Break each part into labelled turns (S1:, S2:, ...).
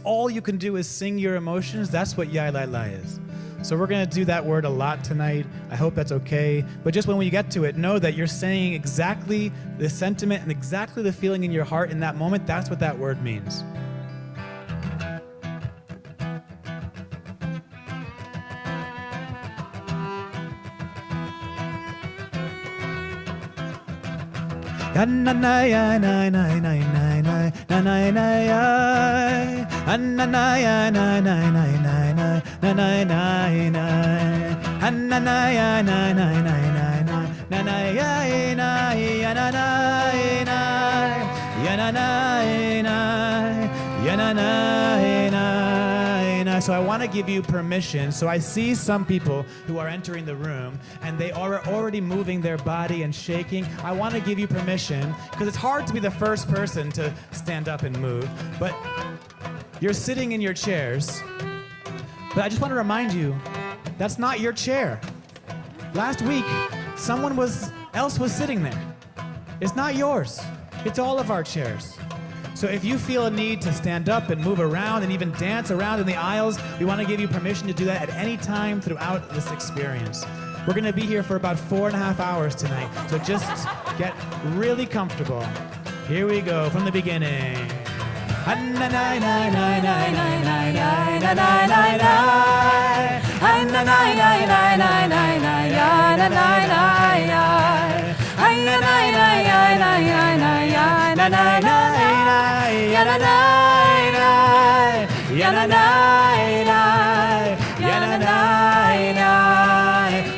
S1: all you can do is sing your emotions. That's what Yai Lai Lai is. So we're going to do that word a lot tonight. I hope that's okay. But just when we get to it, know that you're saying exactly the sentiment and exactly the feeling in your heart in that moment. That's what that word means. So I want to give you permission. So I see some people who are entering the room and they are already moving their body and shaking. I want to give you permission because it's hard to be the first person to stand up and move, but you're sitting in your chairs. But I just want to remind you, that's not your chair. Last week, someone else was sitting there. It's not yours. It's all of our chairs. So if you feel a need to stand up and move around and even dance around in the aisles, we want to give you permission to do that at any time throughout this experience. We're going to be here for about 4.5 hours tonight, so just get really comfortable. Here we go from the beginning.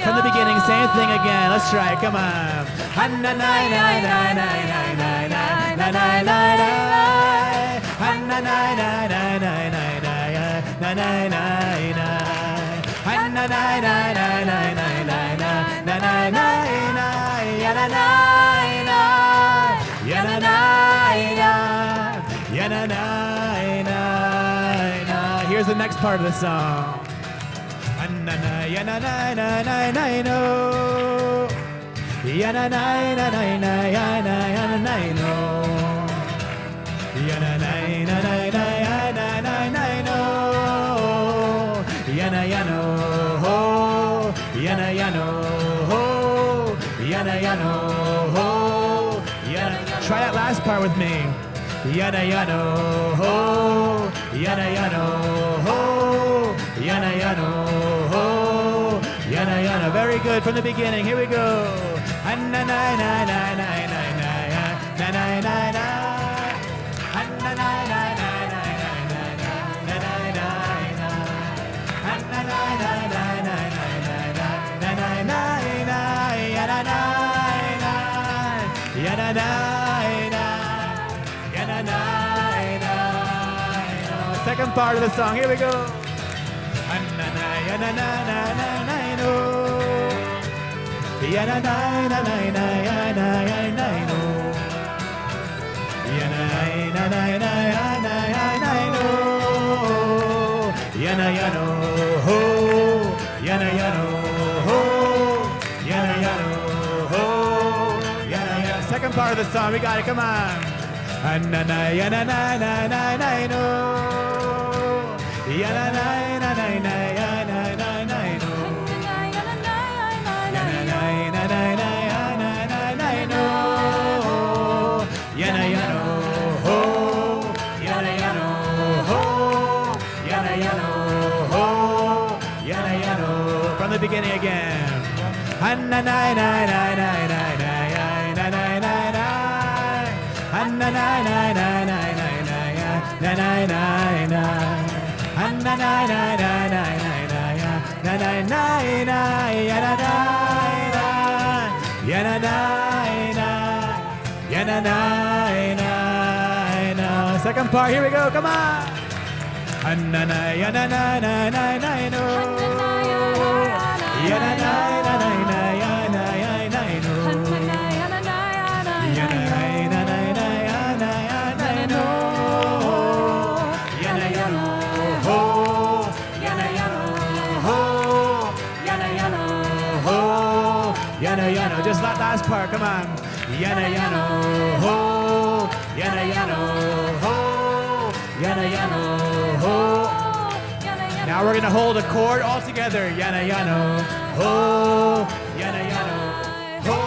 S1: From the beginning, same thing again. Let's try it. Come on. Here's the next part of the song. Try that last part with me. Yana yano ho, yana yano ho, yana yano ho, yana yano. Very good from the beginning. Here we go. Second part of the song, here we go. Second part of the song, we got it, come on. From the beginning again. Second part, here we go, come on. Just that last part, come on. Yana yano ho, yana yano ho, Yana Yano Ho. Now we're gonna hold a chord all together. Yana Yano Ho. Yana Yano Ho.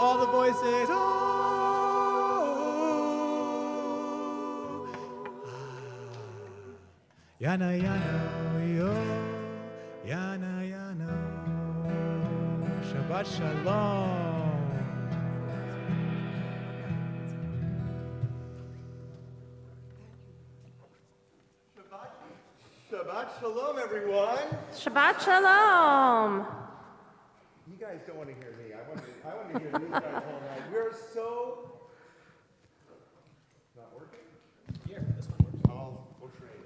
S1: All the voices. Ho. Yana Yano Yo. Yana Yano. Shabbat Shalom.
S2: Shabbat Shalom, everyone.
S3: Shabbat Shalom.
S2: You guys don't want to hear me. I want to hear these guys all night. We're so... Not working? Here, this one works. We'll trade.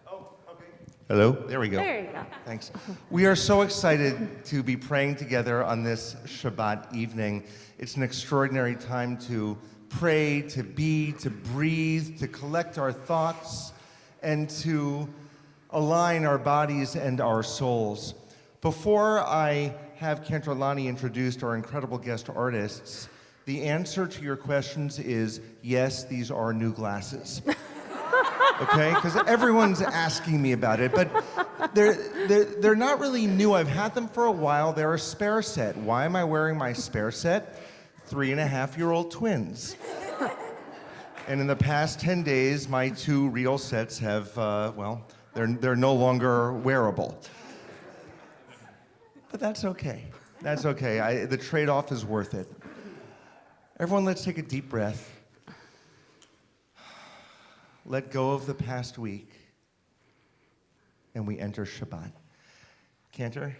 S2: Oh, okay. Hello? There we go.
S3: There you go.
S2: Thanks. We are so excited to be praying together on this Shabbat evening. It's an extraordinary time to pray, to be, to breathe, to collect our thoughts, and to align our bodies and our souls. Before I have Cantorlani introduce our incredible guest artists, the answer to your questions is yes, these are new glasses. Okay? Because everyone's asking me about it, but they're not really new. I've had them for a while. They're a spare set. Why am I wearing my spare set? 3.5-year-old twins. And in the past 10 days, my 2 real sets have, they're no longer wearable. But that's okay. That's okay. The trade-off is worth it. Everyone, let's take a deep breath. Let go of the past week. And we enter Shabbat. Cantor?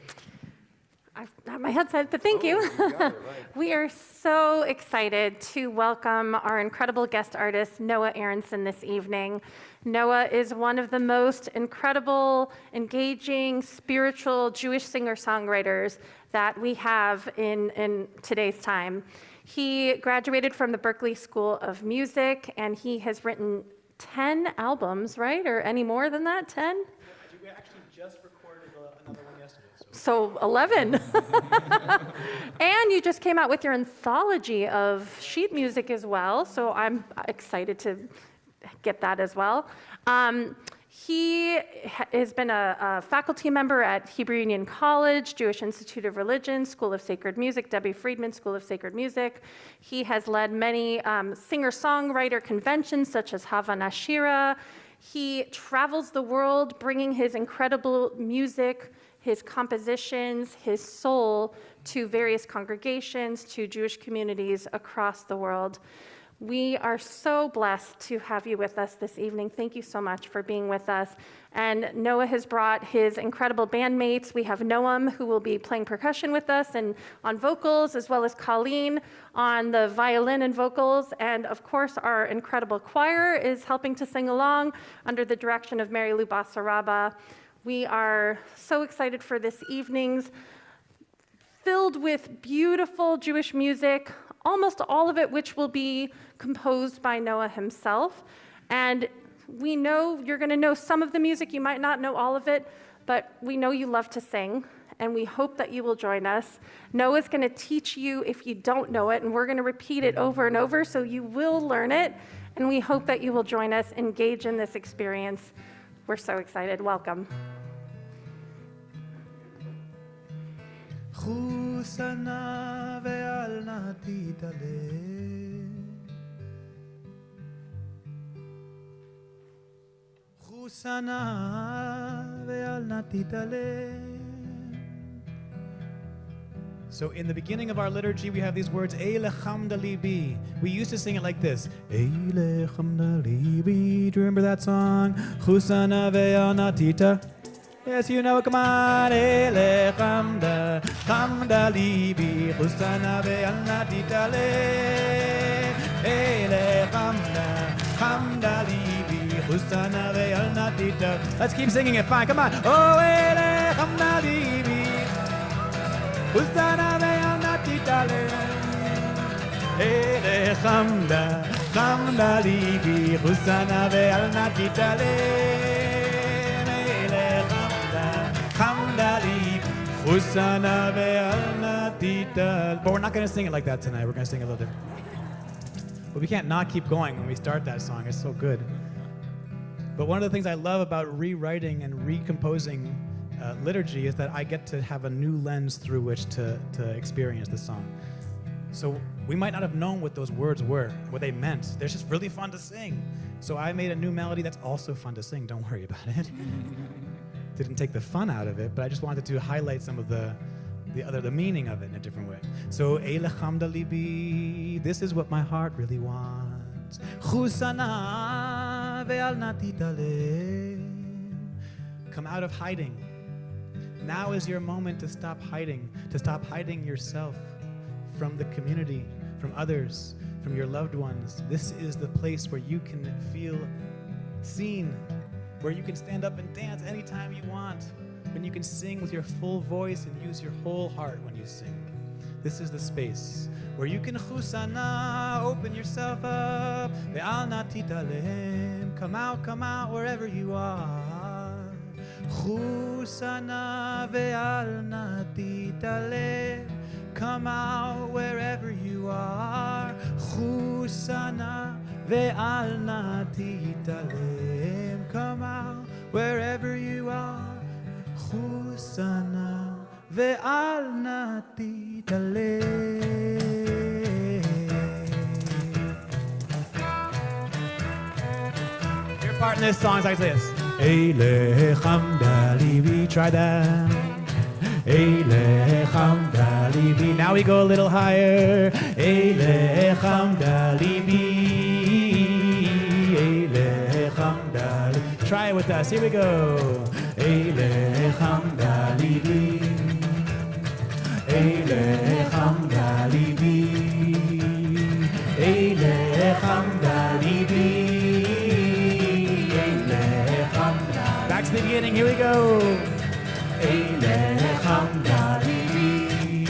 S3: I've got my headset, but thank you.
S2: You got it, right.
S3: We are so excited to welcome our incredible guest artist, Noah Aronson, this evening. Noah is one of the most incredible, engaging, spiritual Jewish singer-songwriters that we have in today's time. He graduated from the Berklee School of Music, and he has written 10 albums, right? Or any more than that? 10?
S1: We actually just recorded another one yesterday.
S3: So 11. And you just came out with your anthology of sheet music as well, so I'm excited to get that as well. He has been a faculty member at Hebrew Union College, Jewish Institute of Religion, School of Sacred Music, Debbie Friedman School of Sacred Music. He has led many singer-songwriter conventions such as Hava Nashira. He travels the world bringing his incredible music, his compositions, his soul to various congregations, to Jewish communities across the world. We are so blessed to have you with us this evening. Thank you so much for being with us. And Noah has brought his incredible bandmates. We have Noam, who will be playing percussion with us and on vocals, as well as Colleen on the violin and vocals. And of course, our incredible choir is helping to sing along under the direction of Mary Lou Basaraba. We are so excited for this evening's filled with beautiful Jewish music, almost all of it which will be composed by Noah himself. And we know you're going to know some of the music. You might not know all of it, but we know you love to sing, and we hope that you will join us. Noah's going to teach you if you don't know it, and we're going to repeat it over and over so you will learn it, and we hope that you will join us, engage in this experience. We're so excited. Welcome.
S1: חוסנה ואל נא תתעלה חוסנה ואל נא תתעלה. So in the beginning of our liturgy, we have these words, Elechamda libi. We used to sing it like this. Elechamda libi. Do you remember that song? Chusana ve'al natita. Yes, you know it. Come on. Elechamda, chamda libi. Chusana ve'al natita le. Elechamda, chamda libi. Chusana ve'al natita. Let's keep singing it. Fine. Come on. Oh, Elechamda libi. Hustana ve'al natitale, ele chamda, chamda libi. Hustana ve'al natitale, ele chamda, chamda libi. Hustana ve'al natitale. But we're not going to sing it like that tonight. We're going to sing it a little different. But we can't not keep going when we start that song. It's so good. But one of the things I love about rewriting and recomposing liturgy is that I get to have a new lens through which to experience the song. So we might not have known what those words were, what they meant. They're just really fun to sing. So I made a new melody that's also fun to sing. Don't worry about it. Didn't take the fun out of it, but I just wanted to highlight some of the meaning of it in a different way. So, Eilecham libi, this is what my heart really wants. Chusana ve'al nati talem. Come out of hiding. Now is your moment to stop hiding yourself from the community, from others, from your loved ones. This is the place where you can feel seen, where you can stand up and dance anytime you want, when you can sing with your full voice and use your whole heart when you sing. This is the space where you can chusana, open yourself up, ve'al nati talem. Come out wherever you are. Chusana ve'al nati talem. Come out wherever you are. Chusana ve'al nati talem. Come out wherever you are. Chusana ve'al nati talem. Your part in this song is like this. Eilecham dalibi. Try that. Eilecham dalibi. Now we go a little higher. Eilecham dalibi. Eilecham dalibi. Try it with us. Here we go. Eilecham dalibi. Eilecham dalibi. Eilecham dalibi. Eilecham dalibi. Back to the beginning. Here we go. Eilecham dalibi.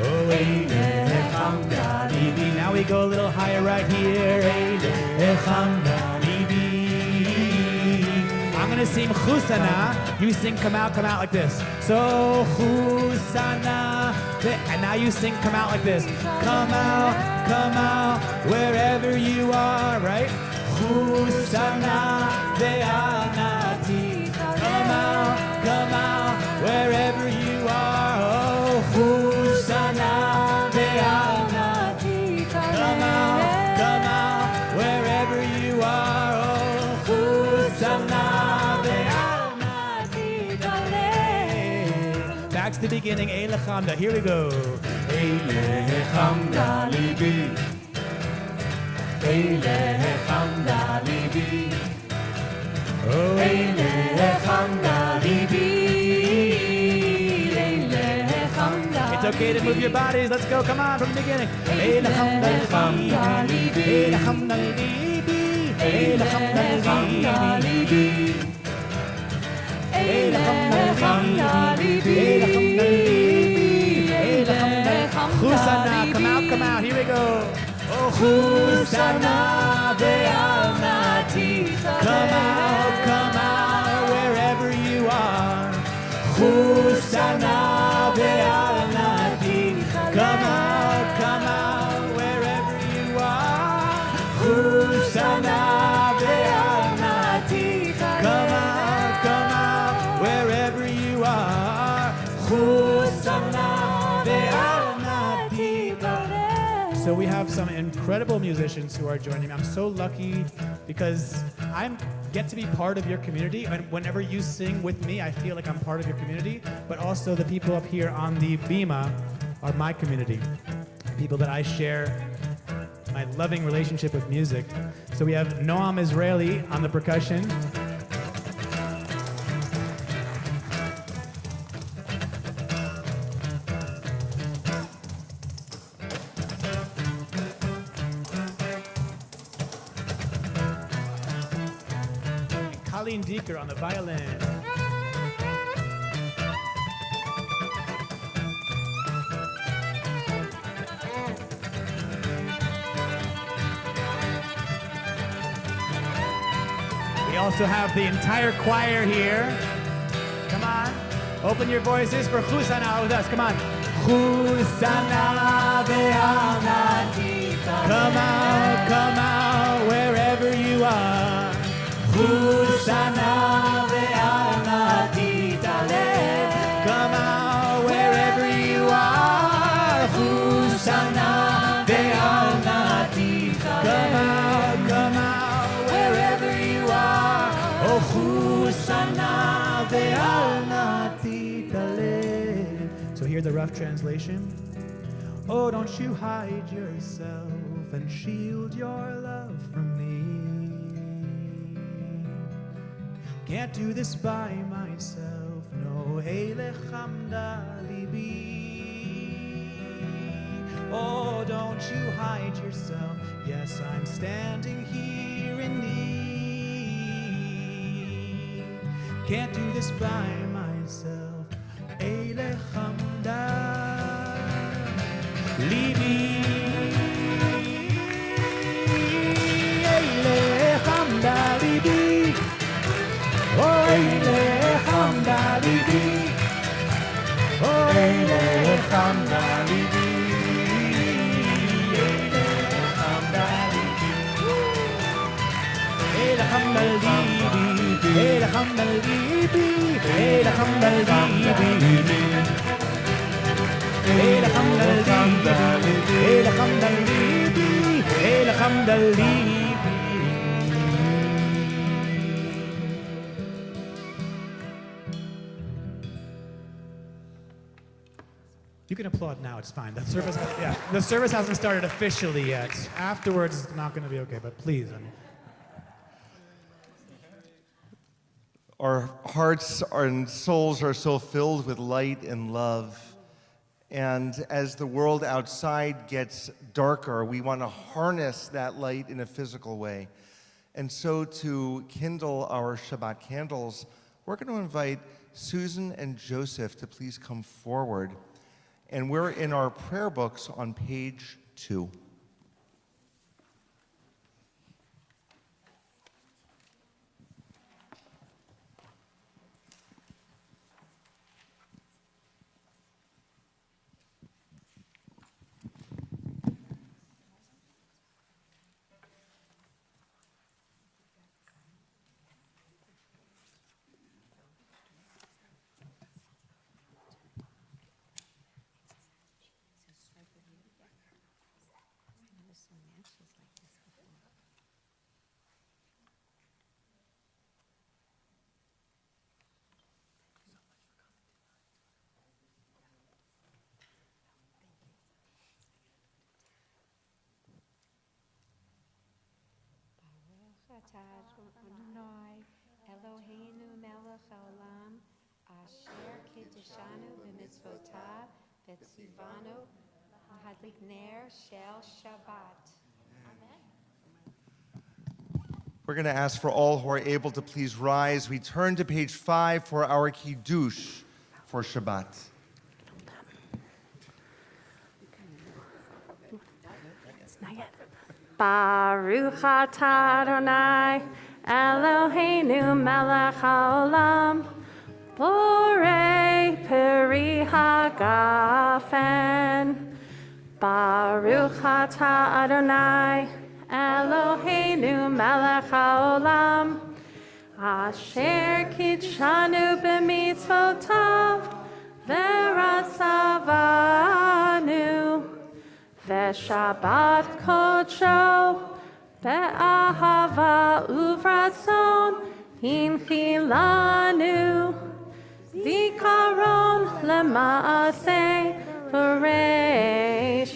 S1: Oh, Eilecham dalibi. Now we go a little higher right here. Eilecham dalibi. I'm gonna sing chusana. You sing come out like this. So chusana. And now you sing come out like this. Come out, wherever you are, right? Chusana ve'al nati. Come out, wherever you are. Oh, chusana ve'al nati. Come out, wherever you are. Oh, chusana ve'al nati. Back to the beginning. Eilecham da. Here we go. Eilecham dalibi. Eilecham dalibi. Oh, Eilecham dalibi. Eilecham dalibi. It's okay to move your bodies. Let's go. Come on from the beginning. Eilecham dalibi. Eilecham dalibi. Eilecham dalibi. Eilecham dalibi. Eilecham dalibi. Chusana. Come out. Here we go. Oh, chusana ve'al nati. Come out, wherever you are. Chusana ve'al nati. Come out, wherever you are. Chusana ve'al nati. Come out, wherever you are. Chusana ve'al nati. So we have some incredible musicians who are joining me. I'm so lucky because I get to be part of your community, and whenever you sing with me, I feel like I'm part of your community, but also the people up here on the bima are my community, people that I share my loving relationship with music. So we have Noam Israeli on the percussion. Colleen Deeker on the violin. We also have the entire choir here. Come on, open your voices for Chusana with us. Come on. Chusana ve'al nati. Come out wherever you are. Hosanna ve'al titale. Come out wherever you are. Hosanna ve'al titale. Come out wherever you are. Oh, Hosanna ve'al titale. So here's the rough translation. Oh, don't you hide yourself and shield your love from me. Can't do this by myself, no. Elechamda libi. Oh, don't you hide yourself. Yes, I'm standing here in need. Can't do this by myself. Elechamda libi. Elechamda libi. Oh, Elechamda libi. Oh, Elechamda libi. Elechamda libi. Elechamda libi. Elechamda libi. Elechamda libi. Elechamda libi. Elechamda libi. Elechamda libi. You can applaud now, it's fine. The service hasn't started officially yet. Afterwards, it's not going to be okay, but please.
S2: Our hearts and souls are so filled with light and love. And as the world outside gets darker, we want to harness that light in a physical way. And so to kindle our Shabbat candles, we're going to invite Susan and Joseph to please come forward. And we're in our prayer books on page 2.
S4: Adonai, Eloheinu melech haolam, asher kiddushanu b'mitzvotav, v'tzivanu hadlik ner shel Shabbat.
S2: We're going to ask for all who are able to please rise. We turn to page 5 for our Kiddush for Shabbat.
S3: Baruch atah Adonai, Eloheinu melech haolam, borei peri hagafen. Baruch atah Adonai, Eloheinu melech haolam, asher kidshanu b'mitzvotav, v'ratzavanu. V'shabbat kodsho, be'ahava uvratzon, hinchilanu, zikaron lema'aseh bereshit,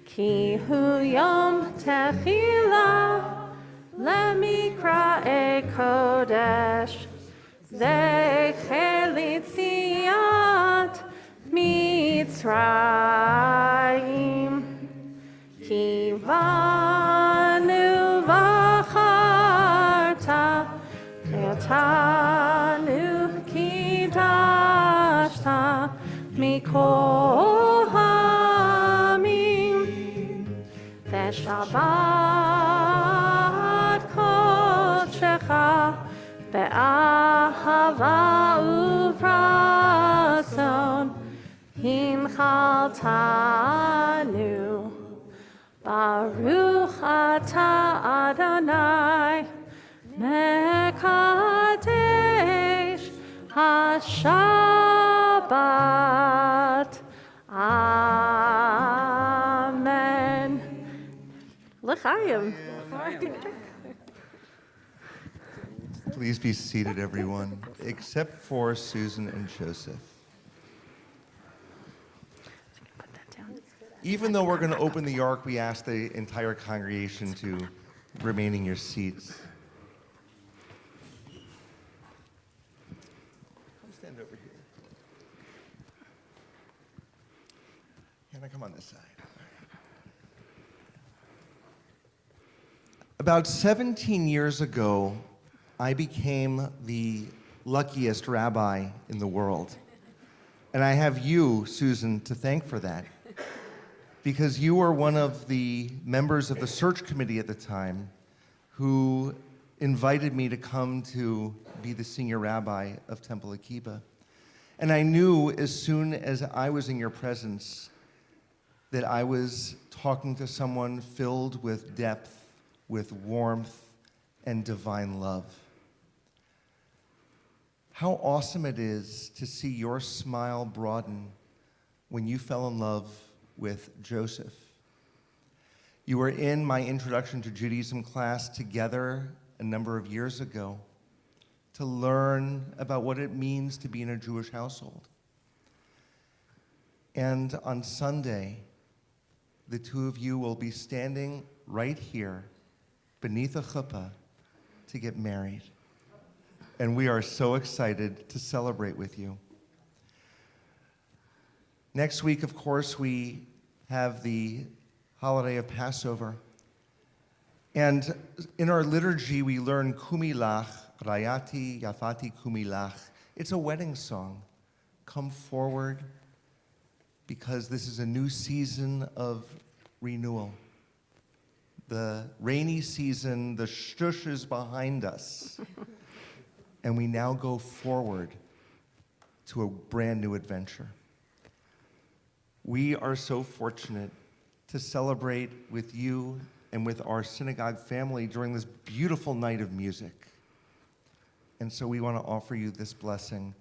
S3: ki hu yom techila, lemikra'e kodesh, zecher litziat Mitzrayim, ki vanu v'charta, ve'otanu kidashta, mikol ha'amim, ve'shabbat kodshecha, be'ahava uvratzon, Hinchaltanu Mekadesh HaShabbat. Amen. L'chaim.
S2: Please be seated, everyone, except for Susan and Joseph. Even though we're going to open the ark, we ask the entire congregation to remain in your seats. Come stand over here. Hannah, come on this side. About 17 years ago, I became the luckiest rabbi in the world. And I have you, Susan, to thank for that. Because you were one of the members of the search committee at the time who invited me to come to be the senior rabbi of Temple Akiba. And I knew as soon as I was in your presence that I was talking to someone filled with depth, with warmth, and divine love. How awesome it is to see your smile broaden when you fell in love with Joseph. You were in my Introduction to Judaism class together a number of years ago to learn about what it means to be in a Jewish household. And on Sunday, the two of you will be standing right here beneath a chuppah to get married. And we are so excited to celebrate with you. Next week, of course, we have the holiday of Passover. And in our liturgy, we learn Kumilach, Rayati, Yafati Kumilach. It's a wedding song. Come forward, because this is a new season of renewal. The rainy season, the shtush is behind us. And we now go forward to a brand new adventure. We are so fortunate to celebrate with you and with our synagogue family during this beautiful night of music. And so we want to offer you this blessing.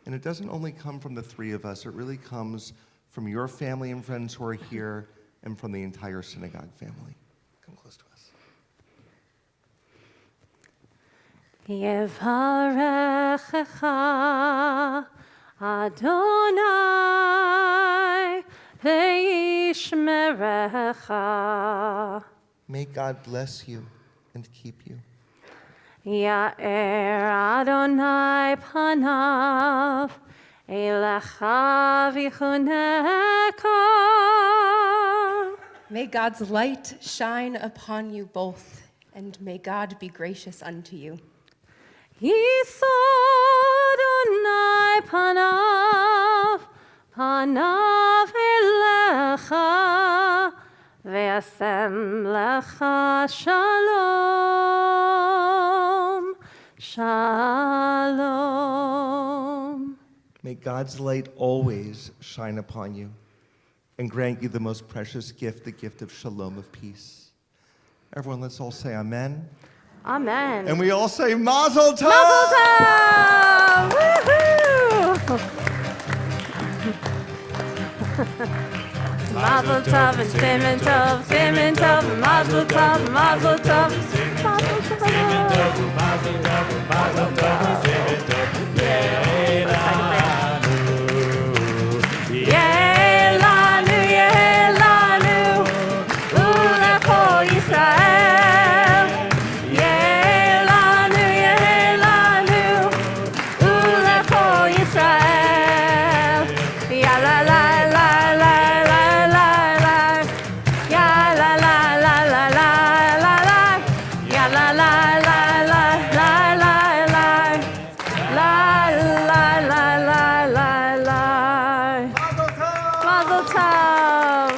S2: And it doesn't only come from the three of us, it really comes from your family and friends who are here and from the entire synagogue family. Come close to us.
S3: Yevarechecha Adonai ve'yishmerecha.
S2: May God bless you and keep you.
S3: Ya'er Adonai panav elecha v'chuneka.
S5: May God's light shine upon you both, and may God be gracious unto you.
S3: Yisa Adonai panav elecha, ve'asem lecha shalom, shalom.
S2: May God's light always shine upon you and grant you the most precious gift, the gift of shalom, of peace. Everyone, let's all say amen.
S3: Amen.
S2: And we all say Mazel Tov!
S3: Mazel Tov! Woohoo! Mazel Tov and Siman Tov, Siman Tov, and Mazel Tov, Mazel Tov, Mazel Tov. Yehlanu, Yehlanu, Ulecho Yisrael. Yehlanu, Yehlanu, Ulecho Yisrael. Ya la la la la la la la. Ya la la la la la la la. Ya la la la la la la la. La la la la la la. Mazel Tov.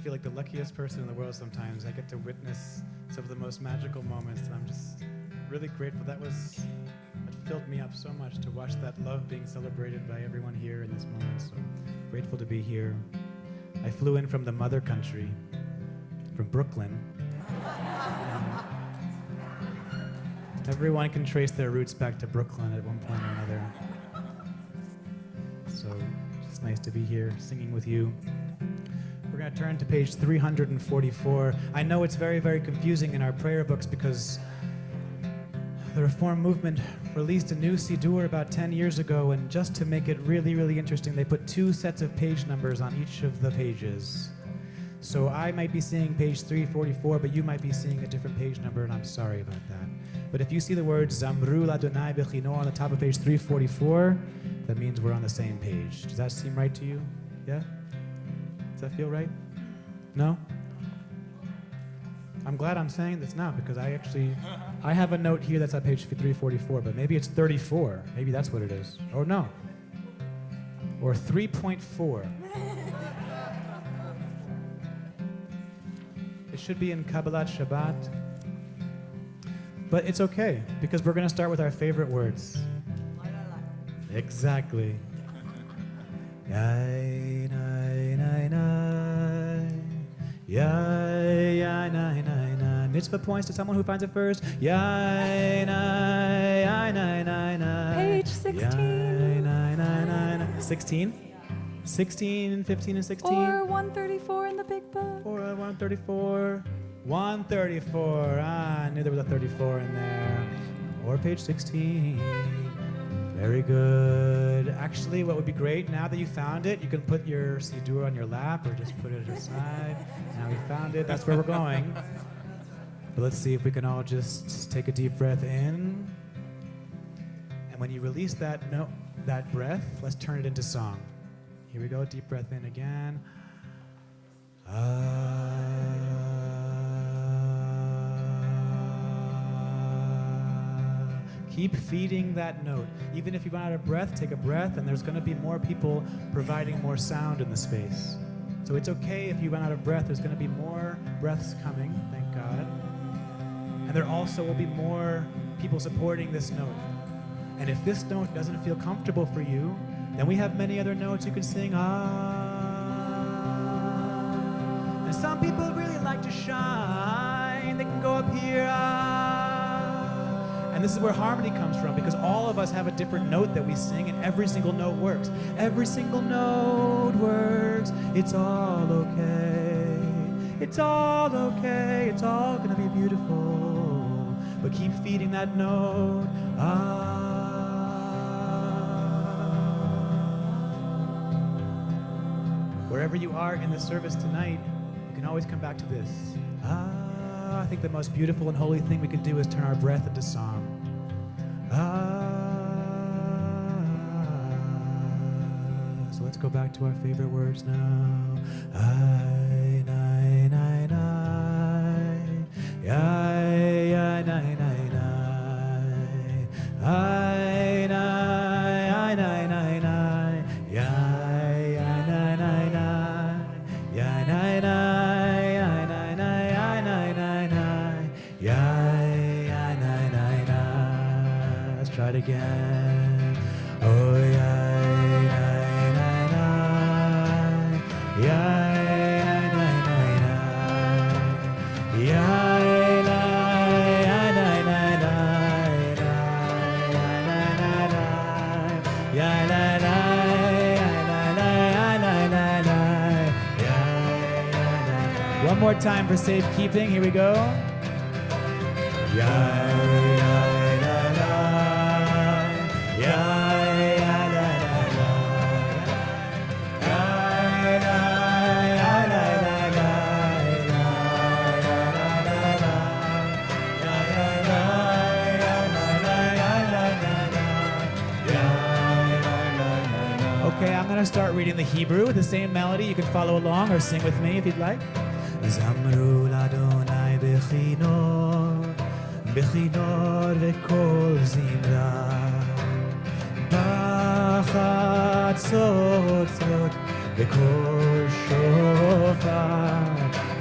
S1: feel like the luckiest person in the world sometimes. I get to witness some of the most magical moments, and I'm just really grateful. That filled me up so much to watch that love being celebrated by everyone here in this moment. So grateful to be here. I flew in from the mother country, from Brooklyn. Everyone can trace their roots back to Brooklyn at one point or another. So it's nice to be here singing with you. We're going to turn to page 344. I know it's very, very confusing in our prayer books because the Reform movement released a new Siddur about 10 years ago, and just to make it really, really interesting, they put 2 sets of page numbers on each of the pages. So I might be seeing page 344, but you might be seeing a different page number, and I'm sorry about that. But if you see the word Zamru Ladonai Bechino on the top of page 344, that means we're on the same page. Does that seem right to you? Yeah? Does that feel right? No? I'm glad I'm saying this now because I have a note here that's on page 344, but maybe it's 34. Maybe that's what it is. Or no. Or 3.4. It should be in Kabbalat Shabbat. But it's okay, because we're going to start with our favorite words. Exactly. Yai, nai, nai, nai. Yai, yai, nai, nai, nai. Mitzvah points to someone who finds it first. Yai, nai, yai, nai, nai, nai.
S3: Page 16.
S1: Yai, nai, nai, nai, nai. 16? 16, 15, and 16?
S3: Or 134 in the big book.
S1: Or 134. 134. I knew there was a 34 in there. Or page 16. Very good. Actually, what would be great, now that you found it, you can put your Siddur on your lap or just put it aside. Now we found it. That's where we're going. But let's see if we can all just take a deep breath in. And when you release that breath, let's turn it into song. Here we go. Deep breath in again. Keep feeding that note. Even if you run out of breath, take a breath, and there's going to be more people providing more sound in the space. So it's okay if you run out of breath. There's going to be more breaths coming, thank God. And there also will be more people supporting this note. And if this note doesn't feel comfortable for you, then we have many other notes you can sing. And some people really like to shine. They can go up here. And this is where harmony comes from, because all of us have a different note that we sing, and every single note works. Every single note works. It's all okay. It's all okay. It's all gonna be beautiful. But keep feeding that note. Wherever you are in the service tonight, you can always come back to this. I think the most beautiful and holy thing we can do is turn our breath into song. So let's go back to our favorite words now. I, nai, nai, nai. Yai, yai, nai, nai, nai. I, nai, I, nai, nai, nai. Yai, yai, nai, nai, nai. Yai, nai, nai. Try it again. Oh, yai, nai, nai, nai. Yai, nai, nai, nai. Yai, nai, nai, nai, nai. Yai, nai, nai. One more time for safekeeping. Here we go. Yai. Okay, I'm going to start reading the Hebrew with the same melody. You can follow along or sing with me if you'd like. Zamru Ladonai Bechinor, Bechinor v'kol zimra, Bachatzot v'kol בשופר,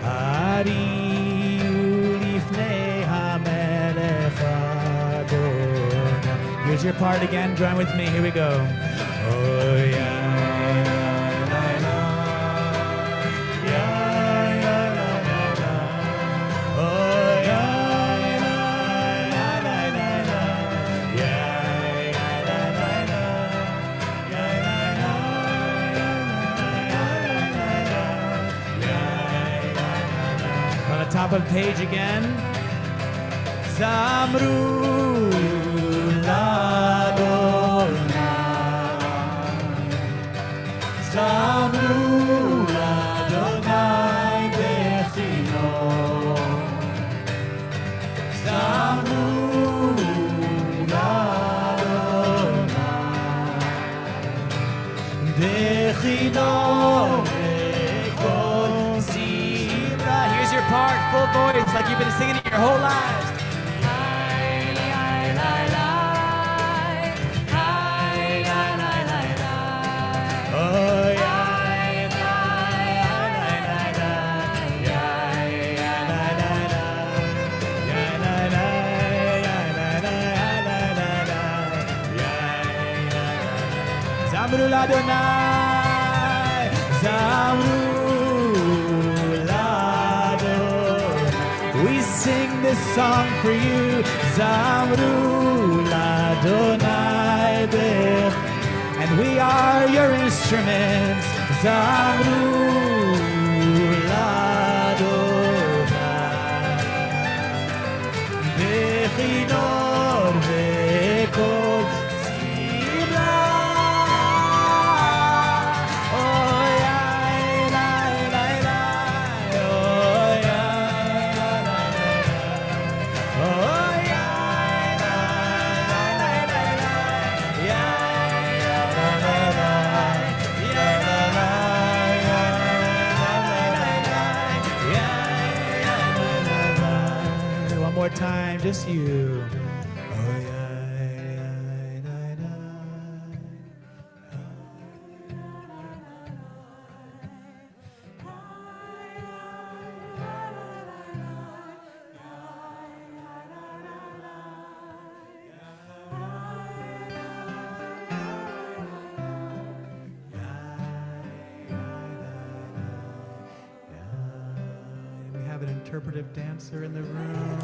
S1: הריעו לפני המלך אדוני. Here's your part again, join with me, here we go. Oh yeah. Top of the page again. Zamru Ladonai, Zamru Ladonai Bechino, Zamru Ladonai Bechino. Part, full voice, like you've been singing it your whole lives. Oh yeah. Zamru Ladonai, Zamru. We sing this song for you, Zamru Ladonai Bech, and we are your instruments, Zamru Ladonai Bechinor Vekol Sibla. Time, just you. Oh yeah. We have an interpretive dancer in the room,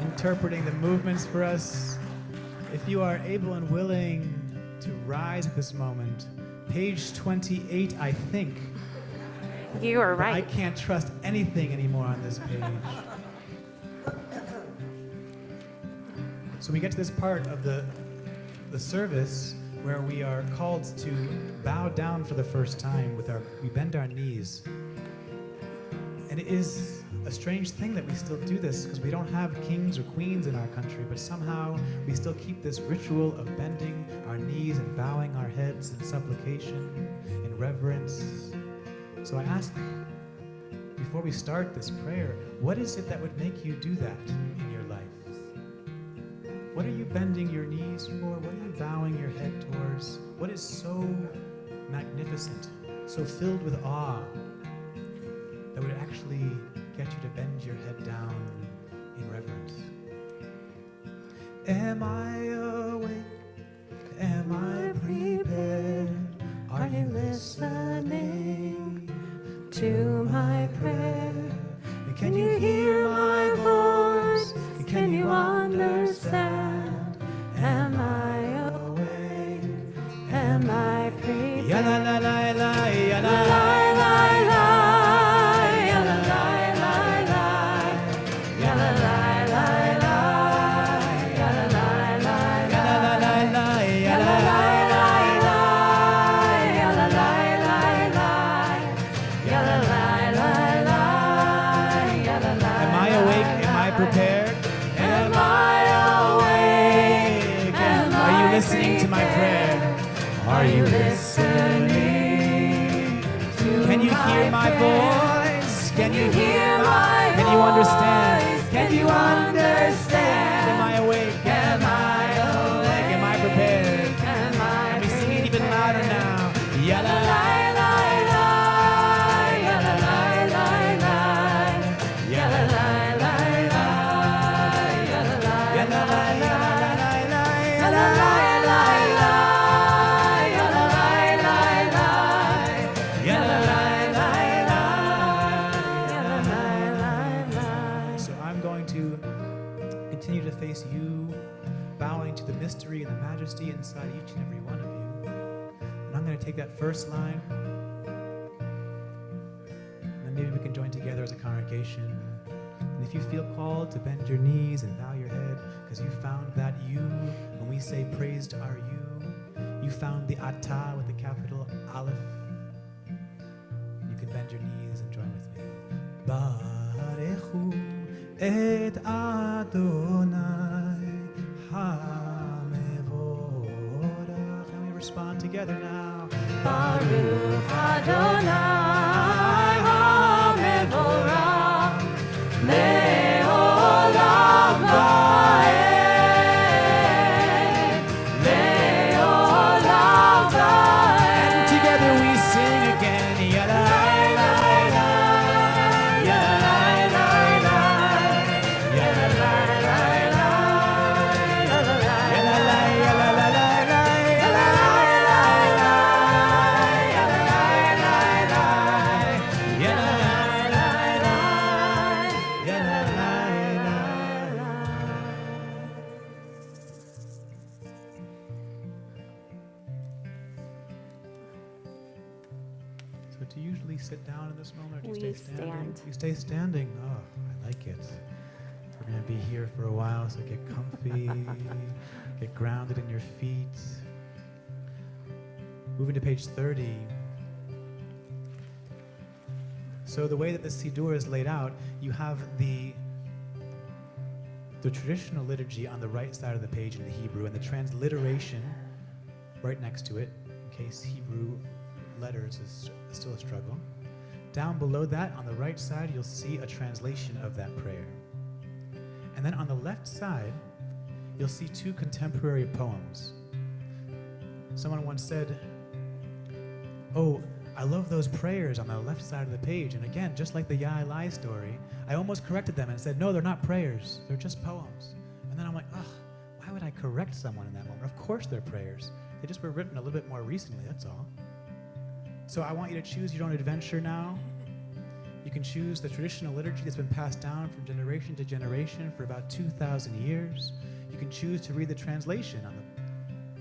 S1: interpreting the movements for us. If you are able and willing to rise at this moment, page 28, I think.
S3: You are
S1: But I
S3: right.
S1: can't trust anything anymore on this page. So we get to this part of the service where we are called to bow down for the first time we bend our knees. And it is a strange thing that we still do this because we don't have kings or queens in our country, but somehow we still keep this ritual of bending our knees and bowing our heads in supplication, in reverence. So I ask, before we start this prayer, what is it that would make you do that in your life? What are you bending your knees for? What are you bowing your head towards? What is so magnificent, so filled with awe, that would actually get you to bend your head down in reverence? Am I awake? Am I prepared? Are you listening to my prayer? Can you hear my voice? Can you understand? Am I awake? Am I prepared? Ya la la la la, ya la la la la, ya la la la la, ya la la la la, ya la la la la, ya la la la la, ya la la la la, ya la la la la, ya la la la la, ya la la. Am I awake? Am I prepared? Am I awake? Are you listening to my prayer? Are you listening? Can you hear my voice? Can you hear my voice? Can you understand? Can you understand? Am I awake? Am I awake? Am I prepared? Can we sing it even louder now? Ya la la la la. I'm going to continue to face you, bowing to the mystery and the majesty inside each and every one of you. And I'm going to take that first line, and then maybe we can join together as a congregation. And if you feel called to bend your knees and bow your head, because you found that you, when we say praised are you found the Atah with the capital Aleph. You can bend your knees and join with me. Barechu et Adonai HaMevorach. And we respond together now.
S3: Baruch Adonai HaMevorach Le'olam va'ed Le'olam va'ed.
S1: And together we sing again. Yadai, lai, lai, yadai, lai, lai, yadai, lai, lai, yadai, lai, yadai, lai, lai, yadai, lai, lai, yadai, lai, lai, yadai, lai, lai, yadai, lai, lai. So do you usually sit down in this moment, or do you
S3: We
S1: stay standing?
S3: stand.
S1: You stay standing. Oh, I like it. We're going to be here for a while, so get comfy, get grounded in your feet. Moving to page 30. So the way that the Siddur is laid out, you have the traditional liturgy on the right side of the page in the Hebrew, and the transliteration right next to it, in case Hebrew letters is still a struggle. Down below that, on the right side, you'll see a translation of that prayer. And then on the left side, you'll see two contemporary poems. Someone once said, "Oh, I love those prayers on the left side of the page." And again, just like the Ya'ilai story, I almost corrected them and said, "No, they're not prayers. They're just poems." And then I'm like, why would I correct someone in that moment? Of course they're prayers. They just were written a little bit more recently, that's all. So I want you to choose your own adventure now. You can choose the traditional liturgy that's been passed down from generation to generation for about 2,000 years. You can choose to read the translation on the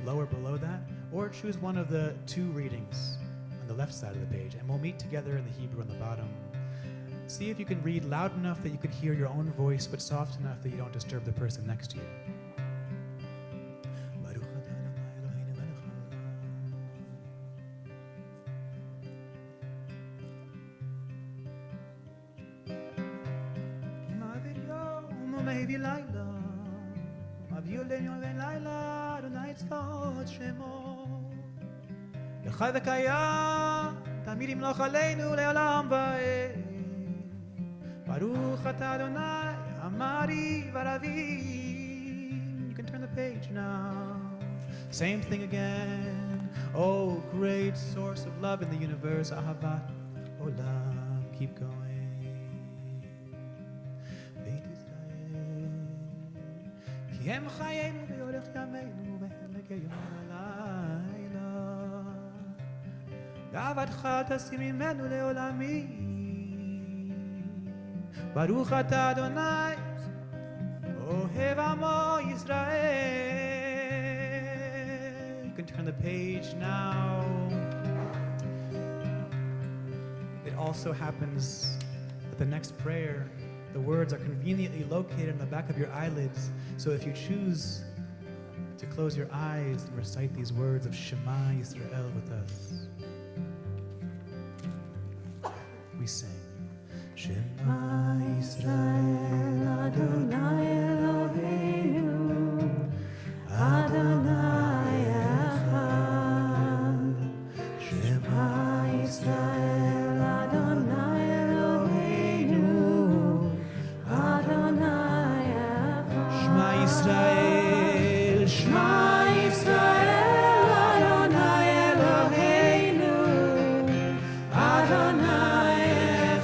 S1: lower below that, or choose one of the two readings on the left side of the page, and we'll meet together in the Hebrew on the bottom. See if you can read loud enough that you can hear your own voice, but soft enough that you don't disturb the person next to you. חי וקיים, תמיד ימלוך עלינו לעולם ועד. ברוך אתה אדוני, אמרי ורבי. You can turn the page now. Same thing again. Oh, great source of love in the universe, Ahavat Olam. Keep going. בית ישראל, כי הם חיינו ויורך ימינו, והם לגיון הלילה. גאוותך תשים ממנו לעולמי. ברוך אתה אדוני, אוהב עמו ישראל. You can turn the page now. It also happens that the next prayer, the words are conveniently located on the back of your eyelids. So if you choose to close your eyes and recite these words of Shema Yisrael with us, we sing. Shema Yisrael Adonai Eloheinu Adonai Echad. Shema Yisrael Adonai Eloheinu Adonai Echad. Shema Yisrael, Shema Yisrael Adonai Eloheinu Adonai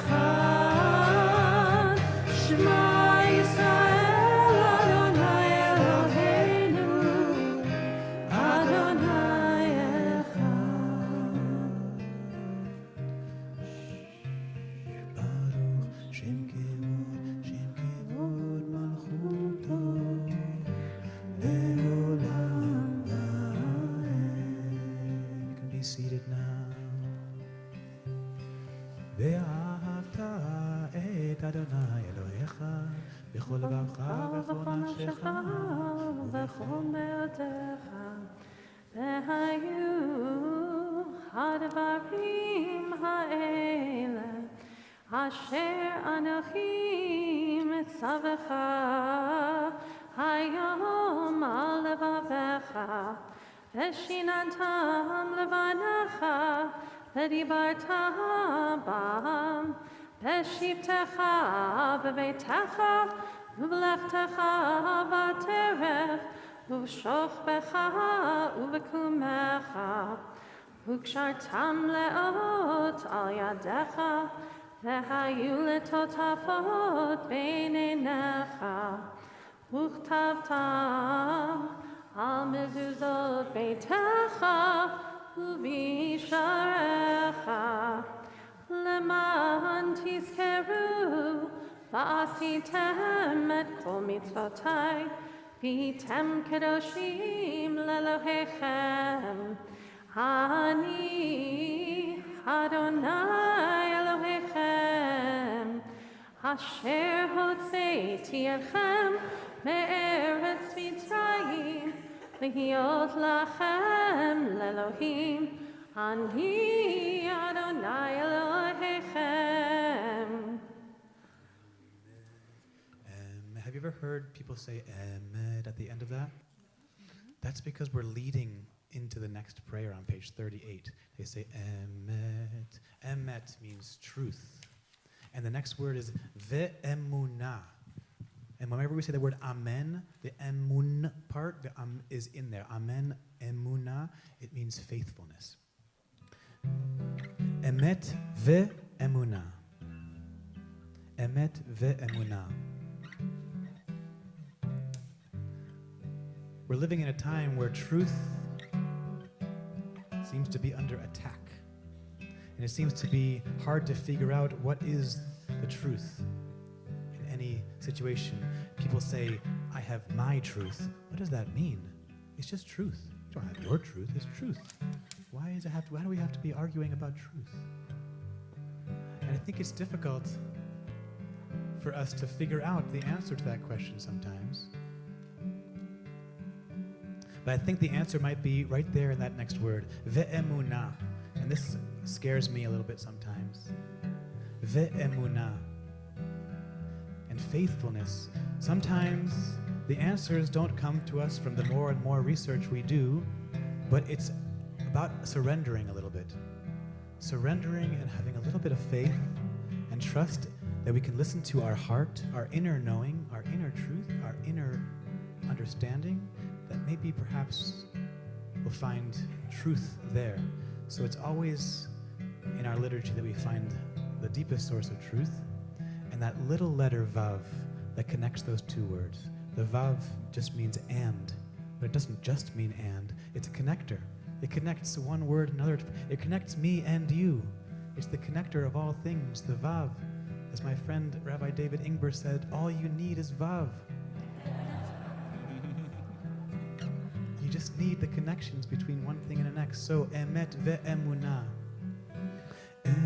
S1: Echad. Shema Yisrael Adonai Eloheinu Adonai Echad. Baruch Shem Kevod, Shem Kevod. בכל לבבך ובכל נפשך.
S3: ובכל מאודך, והיו הדברים האלה אשר אנוכי מצווך היום על לבביך, ושיננתם לבניך, ודיברת בם, בשבתך בביתך, ובלכתך בדרך, ובשוכבך ובקומך, וקשרתם לאות על ידיך, והיו לטוטפות בין עיניך, וכתבתם על מזוזות ביתך ובשעריך, למען תזכרו ועשיתם את כל מצוותי, והייתם קדושים לאלוהיכם. אני אדוני אלוהיכם, אשר הוצאתי אתכם מארץ מצרים, להיות לכם לאלוהים. אני אדוני אלוהיכם.
S1: Have you ever heard people say Emet at the end of that? That's because we're leading into the next prayer on page 38. They say Emet. Emet means truth. And the next word is ve'emunah. And whenever we say the word amen, the emun part, the is in there. Amen, emunah, it means faithfulness. Emet ve'emunah. Emet ve'emunah. We're living in a time where truth seems to be under attack. And it seems to be hard to figure out what is the truth in any situation. People say, I have my truth. What does that mean? It's just truth. You don't have your truth, it's truth. Why do we have to be arguing about truth? And I think it's difficult for us to figure out the answer to that question sometimes. But I think the answer might be right there in that next word, ve'emunah. And this scares me a little bit sometimes. Ve'emunah. And faithfulness. Sometimes the answers don't come to us from the more and more research we do, but it's about surrendering a little bit. Surrendering and having a little bit of faith and trust that we can listen to our heart, our inner knowing, our inner truth, our inner understanding, that maybe perhaps we'll find truth there. So it's always in our liturgy that we find the deepest source of truth, and that little letter vav that connects those two words. The vav just means and, but it doesn't just mean and, it's a connector. It connects one word and another. It connects me and you. It's the connector of all things, the vav. As my friend Rabbi David Ingber said, all you need is vav. You just need the connections between one thing and the next. So, emet ve'emunah. Emet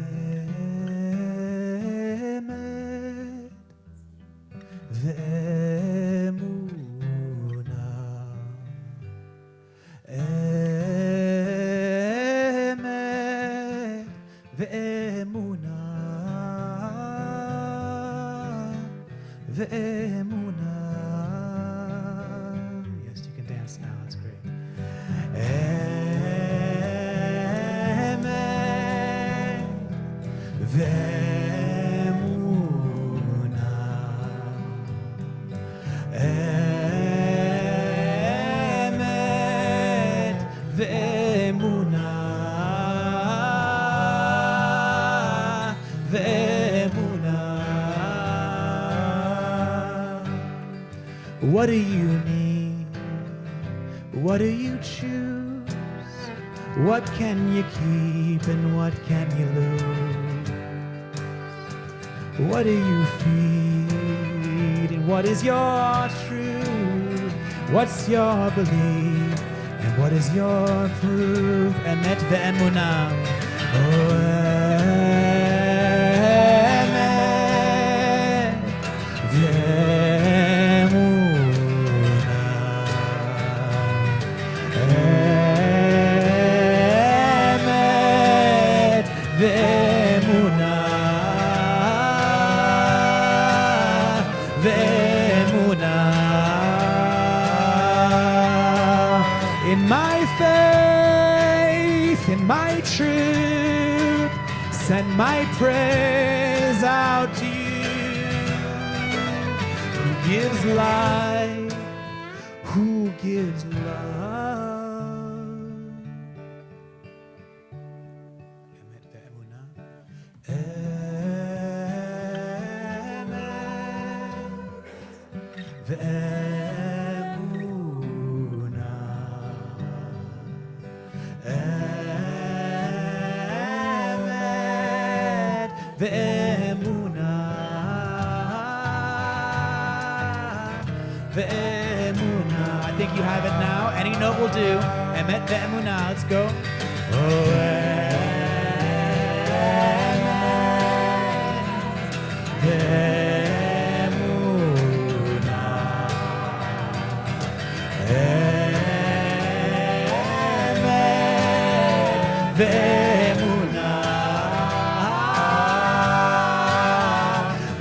S1: ve'emunah. Emet ve'emunah. Ve'emunah. Yes, you can dance now. That's great. Emet ve'emunah. Emet ve'emunah. Ve'emunah. What do you need? What do you choose? What can you keep and what can you lose? What do you feed and what is your truth? What's your belief and what is your proof? Emet ve'emunah. Oh, emet ve'emunah. In my faith, in my truth, send my praise out to you. Who gives life? Who gives love? Emet ve'emunah. Emet ve'emunah. Emet ve'emunah. Ve'emunah. I think you have it now. Any note will do. Emet ve'emunah. Let's go. Oh, emet ve'emunah. Emet ve'emunah.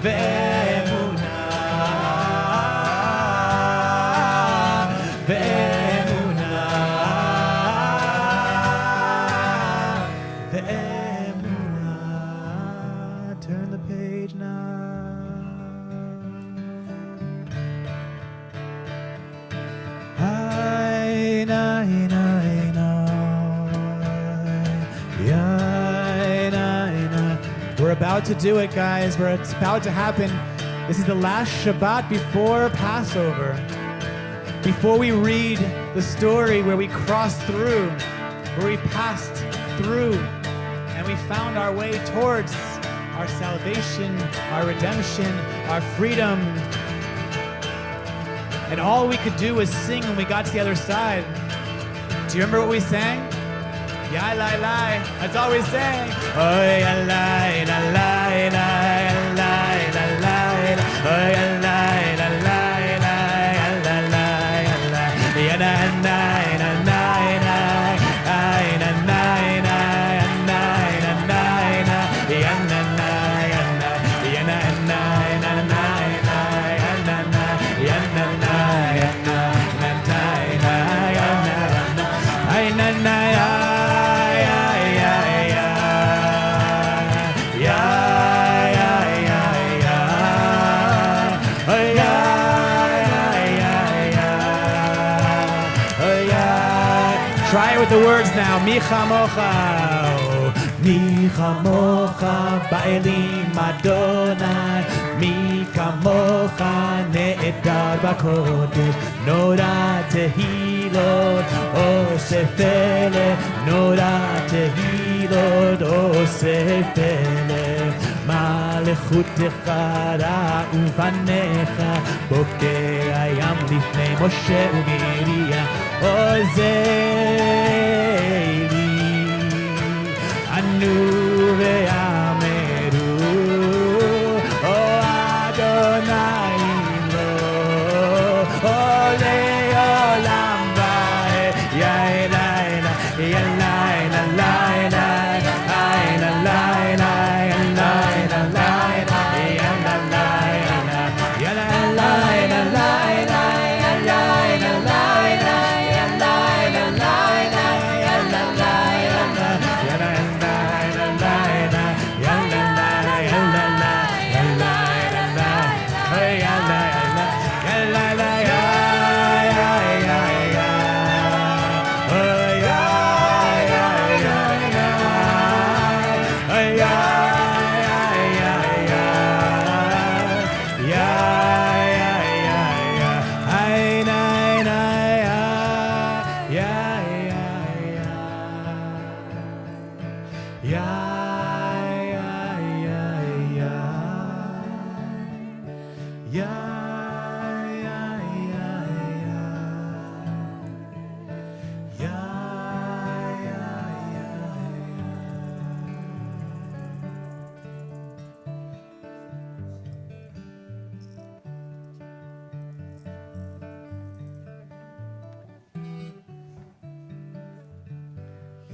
S1: Ve'emunah. Ve'emunah. Ve'emunah. Turn the page now. We're about to do it, guys. It's about to happen. This is the last Shabbat before Passover. Before we read the story where we crossed through, where we passed through, and we found our way towards our salvation, our redemption, our freedom. And all we could do was sing when we got to the other side. Do you remember what we sang? Ya lai lai. That's all we sang. Oh ya lai la lai lai lai la lai. Oh ya lai la lai lai la lai la. Ya na na na na na. Ai na na na na na na na. Ya na na ya na. Ya na na na na na. Ya na na ya na na ya na na na ya na na. Ai na na ya. Try it with the words now. Mi chamocha, mi chamocha, ba'elim Adonai. Mi kamocha, ne'edar b'kodesh. Nora tehilot, osefele. Nora tehilot, osefele. מלכותך ראו בניך, בוקר הים לפני משה ומרים, עוזי לי, ענו ואמרו, או אדוני לא, עולה עולם ועד, יא לילה, יא לילה, לילה, לילה, לילה,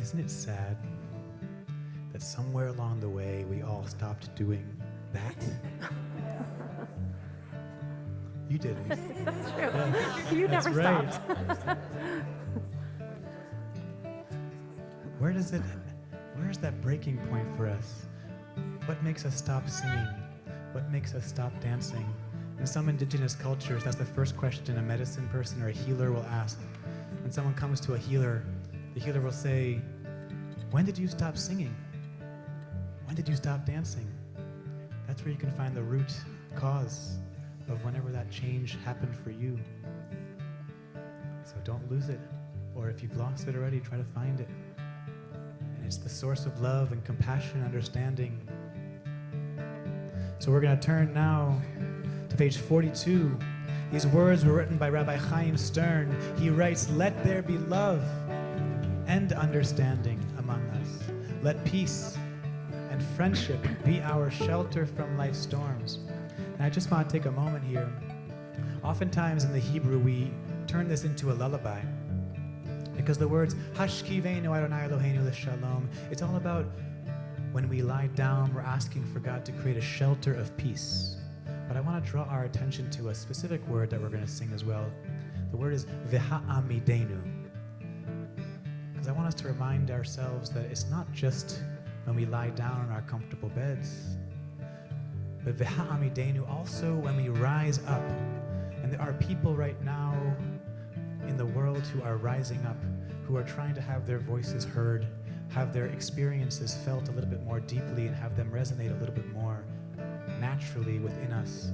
S1: Isn't it sad that somewhere along the way we all stopped doing that? You didn't.
S3: That's true. You
S1: That's
S3: never
S1: right.
S3: stopped.
S1: where's that breaking point for us? What makes us stop singing? What makes us stop dancing? In some indigenous cultures, that's the first question a medicine person or a healer will ask. When someone comes to a healer, the healer will say, when did you stop singing? When did you stop dancing? That's where you can find the root cause of whenever that change happened for you. So don't lose it. Or if you've lost it already, try to find it. And it's the source of love and compassion and understanding. So we're going to turn now to page 42. These words were written by Rabbi Chaim Stern. He writes, "Let there be love and understanding among us. Let peace and friendship be our shelter from life's storms." And I just want to take a moment here. Oftentimes in the Hebrew, we turn this into a lullaby. Because the words, Hashkivenu Adonai Eloheinu l'shalom, it's all about when we lie down, we're asking for God to create a shelter of peace. But I want to draw our attention to a specific word that we're going to sing as well. The word is v'ha'amidenu. Because I want us to remind ourselves that it's not just when we lie down in our comfortable beds, but v'ha'amidenu also when we rise up. And there are people right now in the world who are rising up, who are trying to have their voices heard, have their experiences felt a little bit more deeply, and have them resonate a little bit more naturally within us.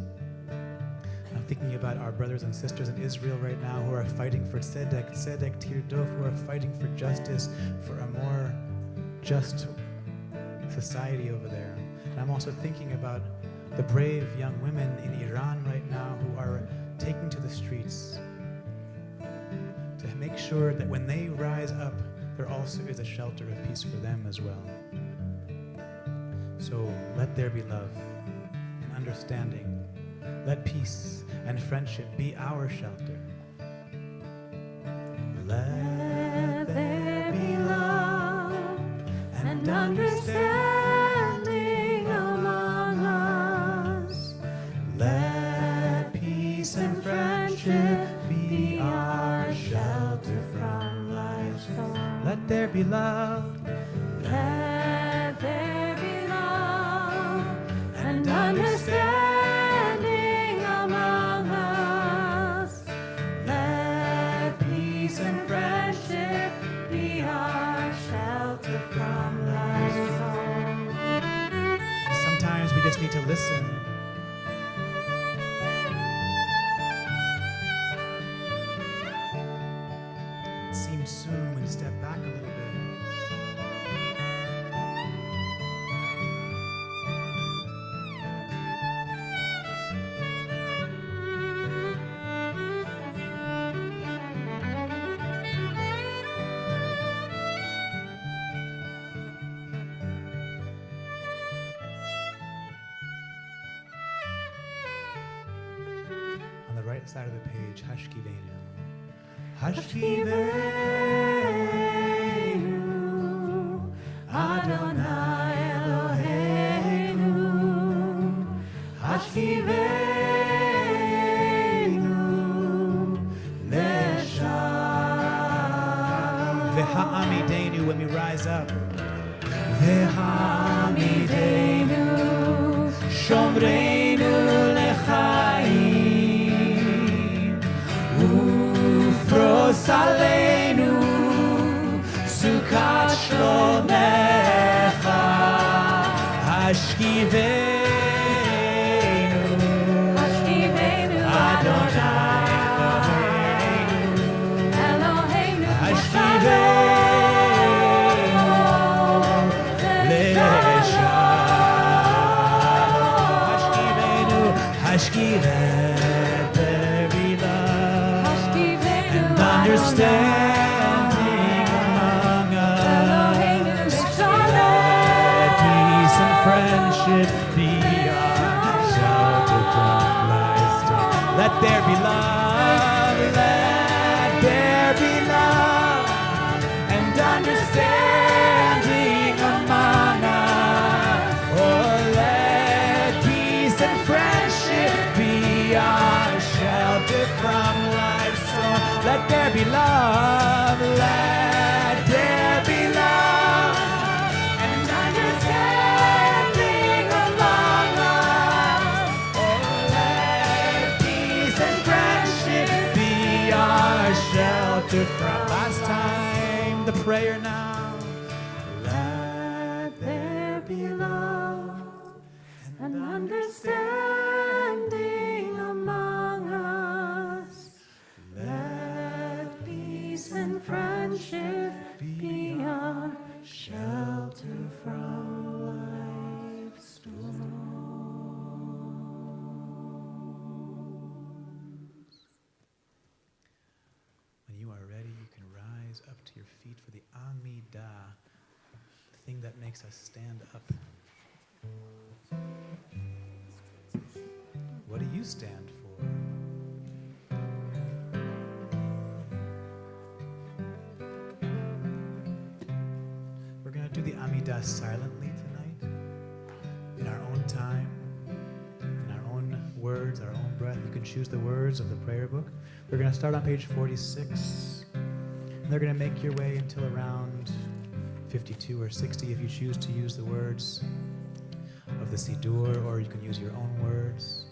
S1: I'm thinking about our brothers and sisters in Israel right now who are fighting for tzedek tirdof, who are fighting for justice, for a more just society over there. And I'm also thinking about the brave young women in Iran right now who are taking to the streets to make sure that when they rise up, there also is a shelter of peace for them as well. So let there be love and understanding. Let peace and friendship be our shelter. Let there be love and understanding among us. Let peace and friendship be our shelter from life's storm. Let there be love. Let there be love and understanding among us. Let peace and friendship be our shelter from life's storm. Sometimes we just need to listen. It seems soon when you step back a little bit. On the right side of the page, Hashkivenu. Hashkivenu, Adonai Eloheinu. Hashkivenu, Leshalom. V'ha'amidenu, when we rise up. V'ha'amidenu, Shomreinu lechaim. Ufros aleinu, Sukat shlomecha. Hashkivenu, Adonai Eloheinu. Hashkivenu, Leshalom. Hashkivenu, let there be love and understanding among us. Let peace and friendship be our shelter from life's storm. Let there be love, let there be love and understanding among us. Oh, let peace and friendship be our shelter from life's storm. Let there be love, let there be love. shelter from. Last time, the prayer now. Let there be love and understanding among us. Let peace and friendship be our shelter from life's storms. When you are ready, you can rise up to your feet for the Amidah, the thing that makes us stand up. What do you stand for? We're going to do the Amidah silently tonight, in our own time, in our own words, our own breath. You can choose the words of the prayer book. We're going to start on page 46. And they're going to make your way until around 52 or 60 if you choose to use the words of the Siddur, or you can use your own words.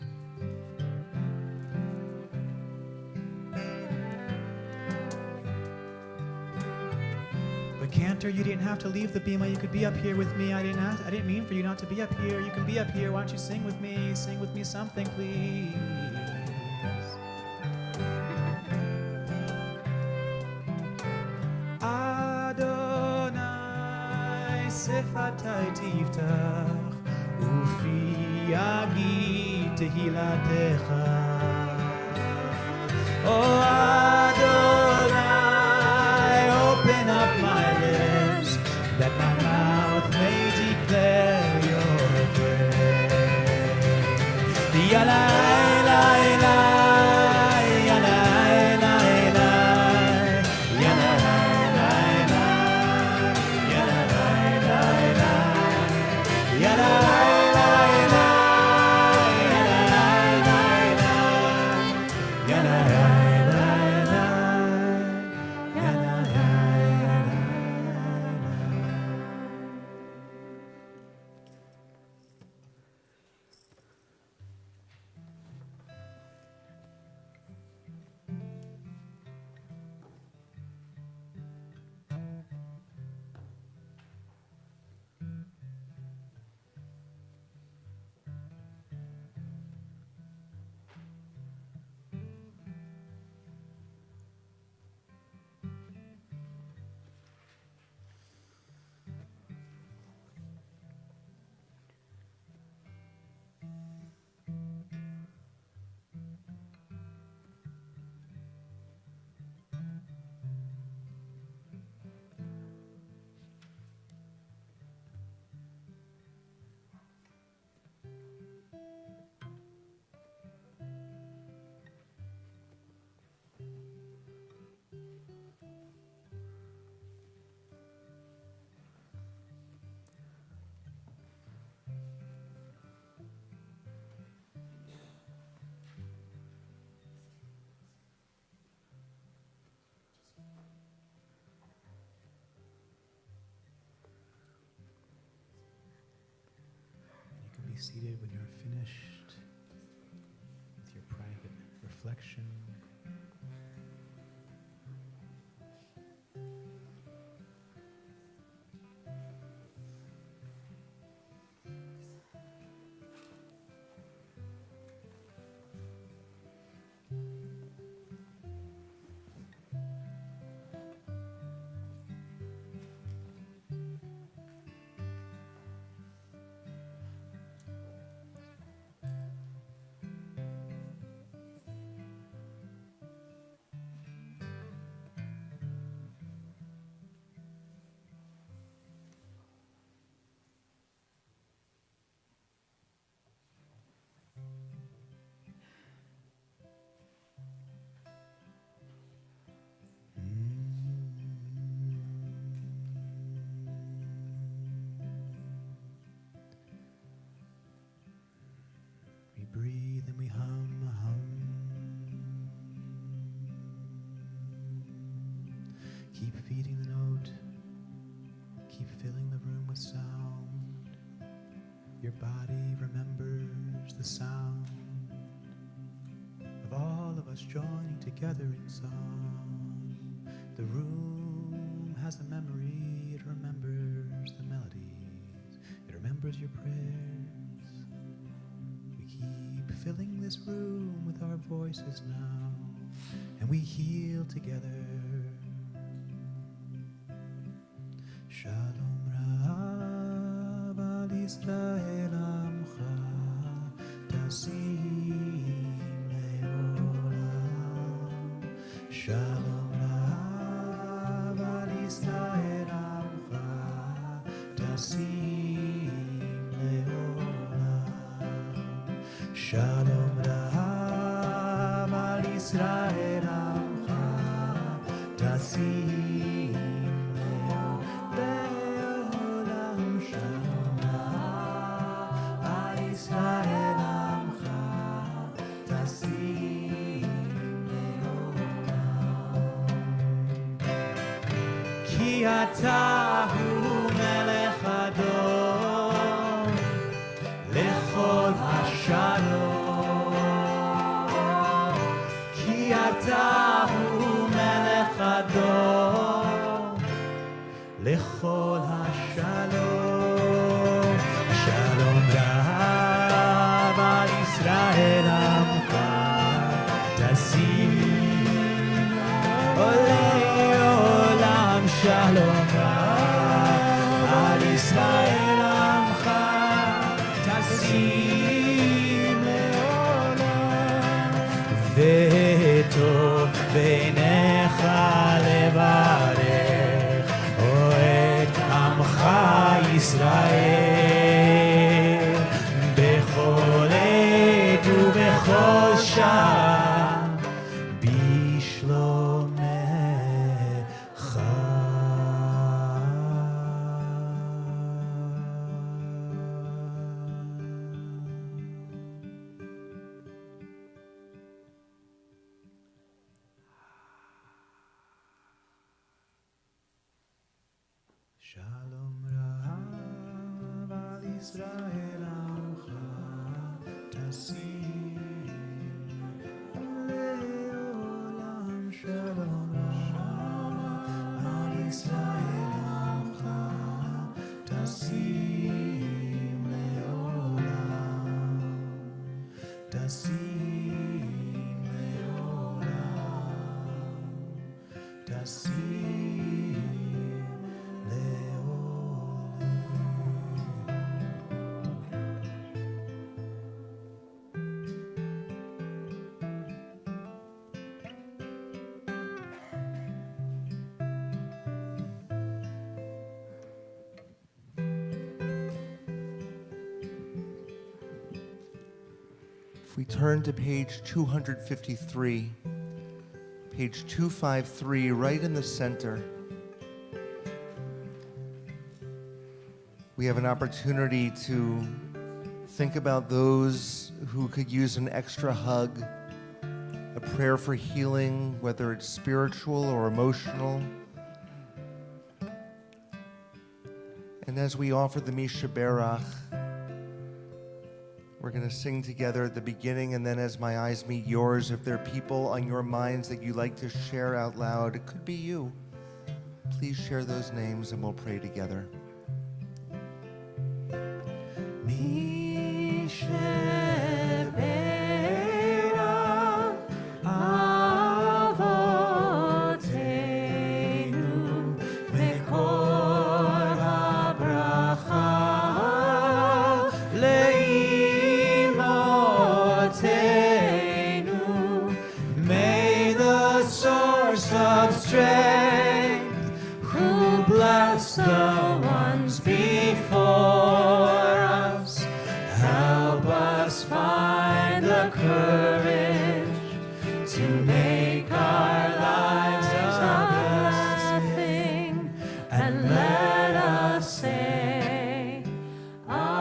S1: But Cantor, you didn't have to leave the bima. You could be up here with me. I didn't mean for you not to be up here. You can be up here. Why don't you sing with me? Sing with me something, please. Adonai sifatai tiftach ufi yagi tehilatecha. Oh Adonai, open up my lips, that my mouth may declare your praise. Yalai, lai, lai, yalai, lai, lai, yalai, lai, lai, yalai, lai, lai, yalai. Be seated when you're finished with your private reflection. Breathe and we hum, hum. Keep feeding the note. Keep filling the room with sound. Your body remembers the sound of all of us joining together in song. The room has a memory, it remembers the melodies, it remembers your prayers. We keep filling this room with our voices now, and we heal together. Shalom Rav al Yisrael Amcha Tasim Leolam. Shalom Rav al Yisrael Amcha Tasim Leolam. Shalom Rav al Yisrael Amcha Tasim. אתה הוא מלך הדור לכל השלום, כי אתה הוא מלך הדור לכל השלום. שלום רב על ישראל עמך תשים עולה עולם. שלום רב על ישראל עמך תשים לעולם, וטוב בעיניך לברך את עמך ישראל בכל עת ובכל שעה בשלומך. Shalom Rav al Yisrael Amcha Tasim Leolam. Shalom Rav al Yisrael Amcha Tasim Leolam. Tasim Leolam. Tasim.
S2: If we turn to page 253, page 253, right in the center, we have an opportunity to think about those who could use an extra hug, a prayer for healing, whether it's spiritual or emotional. And as we offer the Misha Berach, we're going to sing together at the beginning, and then as my eyes meet yours, if there are people on your minds that you'd like to share out loud, it could be you. Please share those names and we'll pray together.
S1: Misha Berach Avotenu Mekor HaBracha May the source of strength, who bless the ones before us, help us find the courage to make our lives a blessing, and let us say Amen.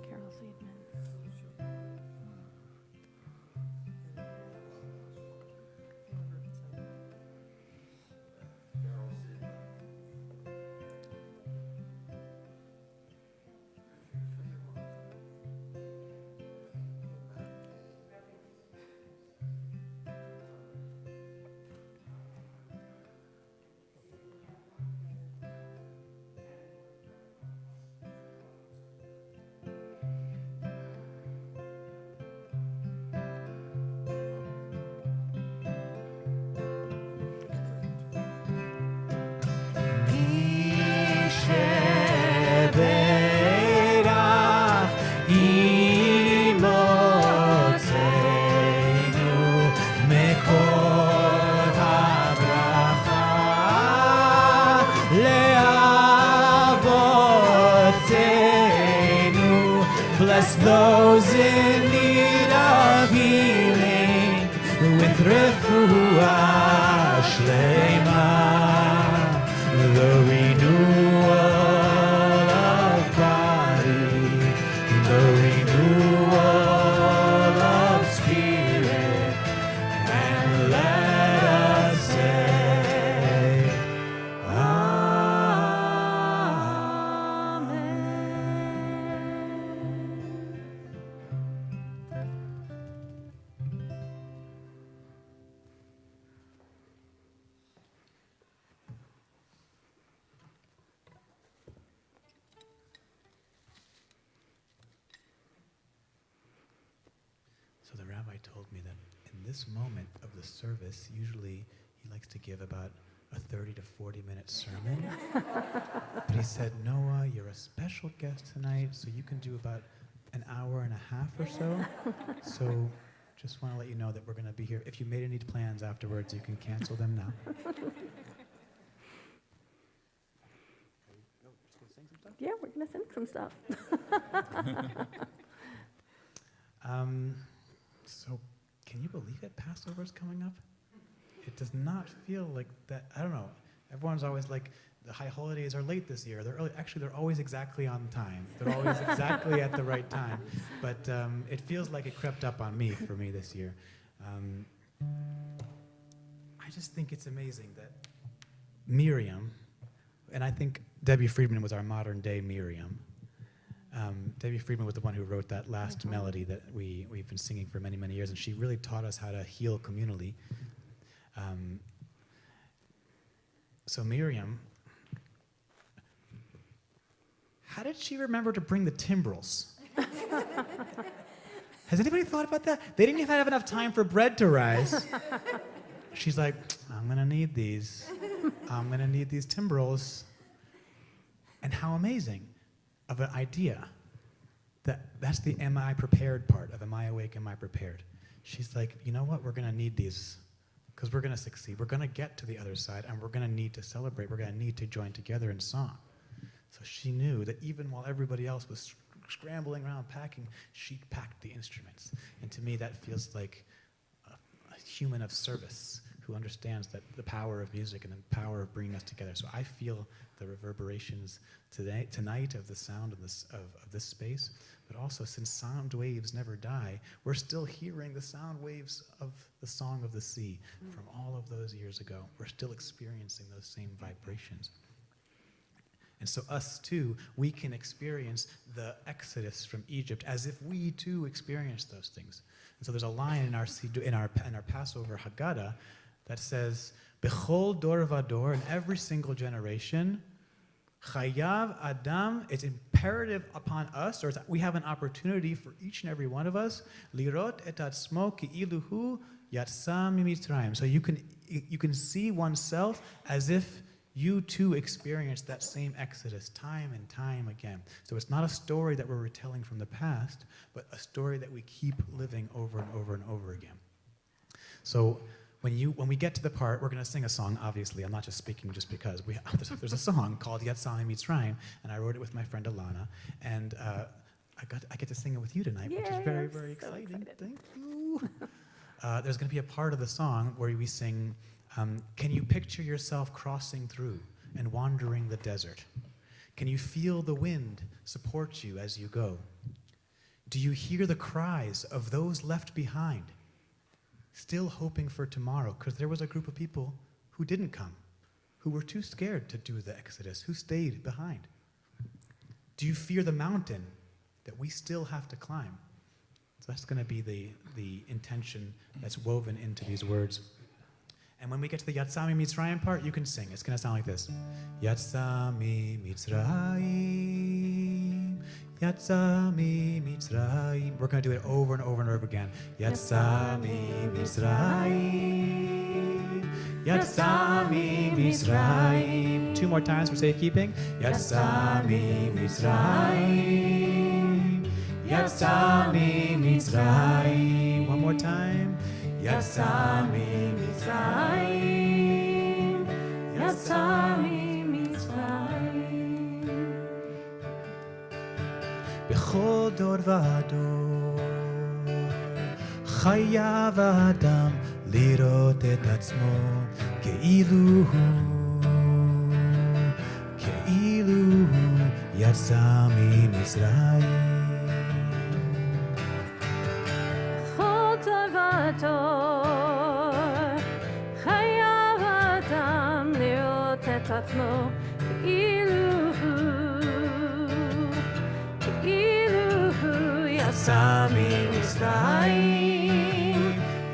S1: Carol Seidman. those in need of healing with refuah shlema, the renewal of body, the renewal of spirit, and let us say, So the rabbi told me that in this moment of the service, usually he likes to give about a 30 to 40 minute sermon. But he said, Noah, you're a special guest tonight, so you can do about an hour and a half or so. So just want to let you know that we're going to be here. If you made any plans afterwards, you can cancel them now.
S3: Yeah, we're going to sing some stuff.
S1: So can you believe it? Passover's coming up? It does not feel like that. I don't know. Everyone's always like, the high holidays are late this year. They're early. Actually, they're always exactly on time. They're always exactly at the right time. But it feels like it crept up on me for me this year. I just think it's amazing that Miriam, and I think Debbie Friedman was our modern day Miriam. Debbie Friedman was the one who wrote that last melody that we've been singing for many, many years, and she really taught us how to heal communally. So Miriam, how did she remember to bring the timbrels? Has anybody thought about that? They didn't even have enough time for bread to rise. She's like, I'm gonna need these. I'm gonna need these timbrels. And how amazing of an idea. That's the am I prepared part of am I awake, am I prepared? She's like, you know what, we're gonna need these because we're gonna succeed. We're gonna get to the other side and we're gonna need to celebrate. We're gonna need to join together in song. So she knew that even while everybody else was scrambling around packing, she packed the instruments. And to me, that feels like a human of service who understands that the power of music and the power of bringing us together. So I feel the reverberations tonight of the sound of this space, but also since sound waves never die, we're still hearing the sound waves of the Song of the Sea from all of those years ago. We're still experiencing those same vibrations. And so us too, we can experience the exodus from Egypt as if we too experienced those things. And so there's a line in our Passover Haggadah that says, Bechol dor vador, in every single generation, Chayav Adam, it's imperative upon us, or we have an opportunity for each and every one of us, Lirot et atzmo ki'iluhu yatsa mimitzrayim. So you can see oneself as if you too experienced that same exodus time and time again. So it's not a story that we're retelling from the past, but a story that we keep living over and over and over again. So when we get to the part, we're going to sing a song, obviously. I'm not just speaking just because. There's a song called Yatzami Mitzrayim, and I wrote it with my friend Alana, and I get to sing it with you tonight, which is very, very exciting. Thank you. There's going to be a part of the song where we sing, can you picture yourself crossing through and wandering the desert? Can you feel the wind support you as you go? Do you hear the cries of those left behind? Still hoping for tomorrow, because there was a group of people who didn't come, who were too scared to do the exodus, who stayed behind. Do you fear the mountain that we still have to climb? So that's going to be the intention that's woven into these words. And when we get to the Yatzami Mitzrayim part, you can sing. It's going to sound like this. Yatzami Mitzrayim, Yatzami Mitzrayim. We're going to do it over and over and over again. Yatzami Mitzrayim, Yatzami Mitzrayim. Two more times for safekeeping. Yatzami Mitzrayim, Yatzami Mitzrayim. One more time. Yatzami Mitzrayim, Yatzami Mitzrayim. בכל דור ודור חייב האדם לראות את עצמו כאילו הוא יצא ממצרים.
S3: בכל דור ודור חייב האדם לראות את עצמו כאילו הוא יצא ממצרים,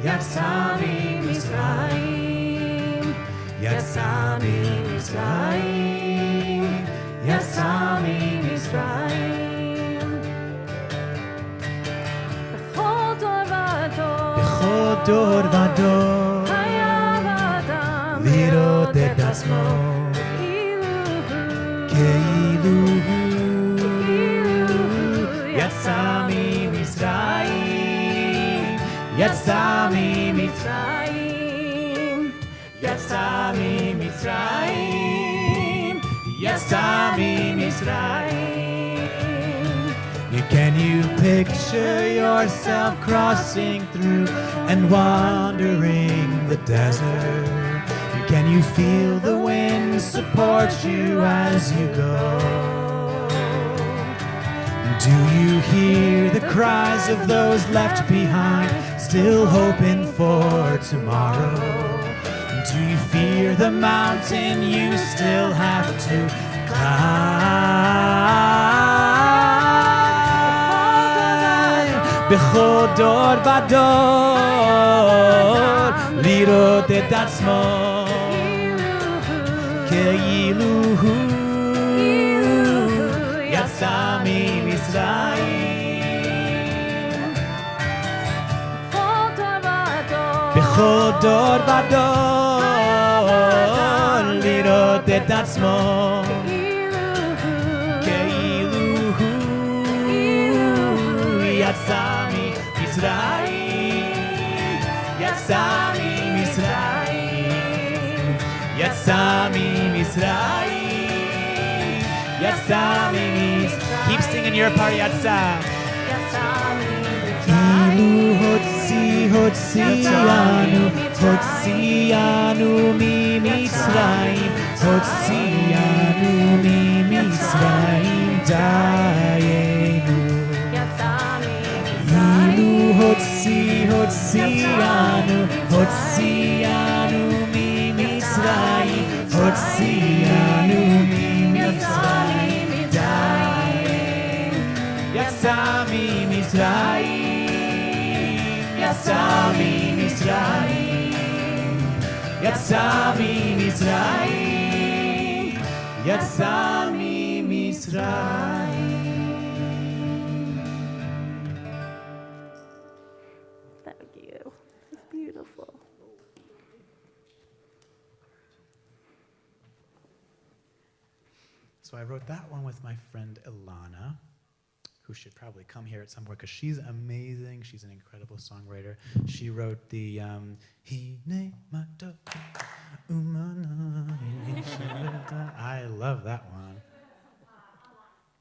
S3: יצא ממצרים, יצא ממצרים, יצא ממצרים. בכל דור ודור,
S1: בכל דור ודור
S3: חייב האדם
S1: לראות את עצמו כאילו הוא יצא ממצרים, יצא ממצרים, יצא ממצרים, יצא ממצרים. Can you picture yourself crossing through and wandering the desert? Can you feel the wind support you as you go? Do you hear the cries of those left behind, still hoping for tomorrow? Do you fear the mountain you still have to climb? בכל דור ודור לראות את עצמו כאילו הוא יצא ממצרים. בכל דור ודור לראות את עצמו כאילו הוא יצא ממצרים, יצא ממצרים, יצא ממצרים, יצא ממצרים. Keep singing your part, יצא. כאילו הוציאנו ממצרים, הוציאנו ממצרים דיינו. כאילו הוציאנו ממצרים, הוציאנו ממצרים דיינו. יצא ממצרים, יצא ממצרים, יצא ממצרים, יצא ממצרים.
S3: Thank you. It's beautiful.
S1: So I wrote that one with my friend Ilana, who should probably come here at some point because she's amazing. She's an incredible songwriter. She wrote the Hine Mata Umana. I love that one.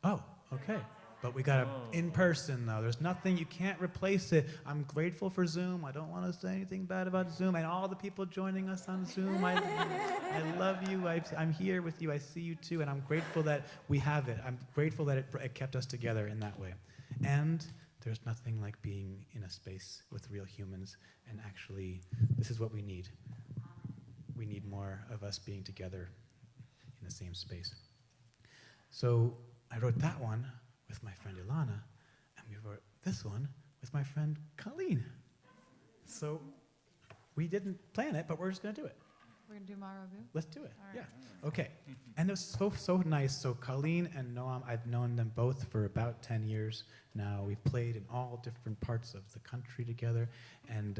S1: Oh, okay. But we got it in person, though. There's nothing, you can't replace it. I'm grateful for Zoom. I don't want to say anything bad about Zoom. And all the people joining us on Zoom, I love you. I'm here with you. I see you too. And I'm grateful that we have it. I'm grateful that it kept us together in that way. And there's nothing like being in a space with real humans. And actually, this is what we need. We need more of us being together in the same space. So I wrote that one with my friend Ilana, and we wrote this one with my friend Colleen. So we didn't plan it, but we're just going to do it.
S6: We're going to do Marabu?
S1: Let's do it.
S6: All right.
S1: Yeah. Okay. And it was so nice. So Colleen and Noam, I've known them both for about 10 years now. We've played in all different parts of the country together, and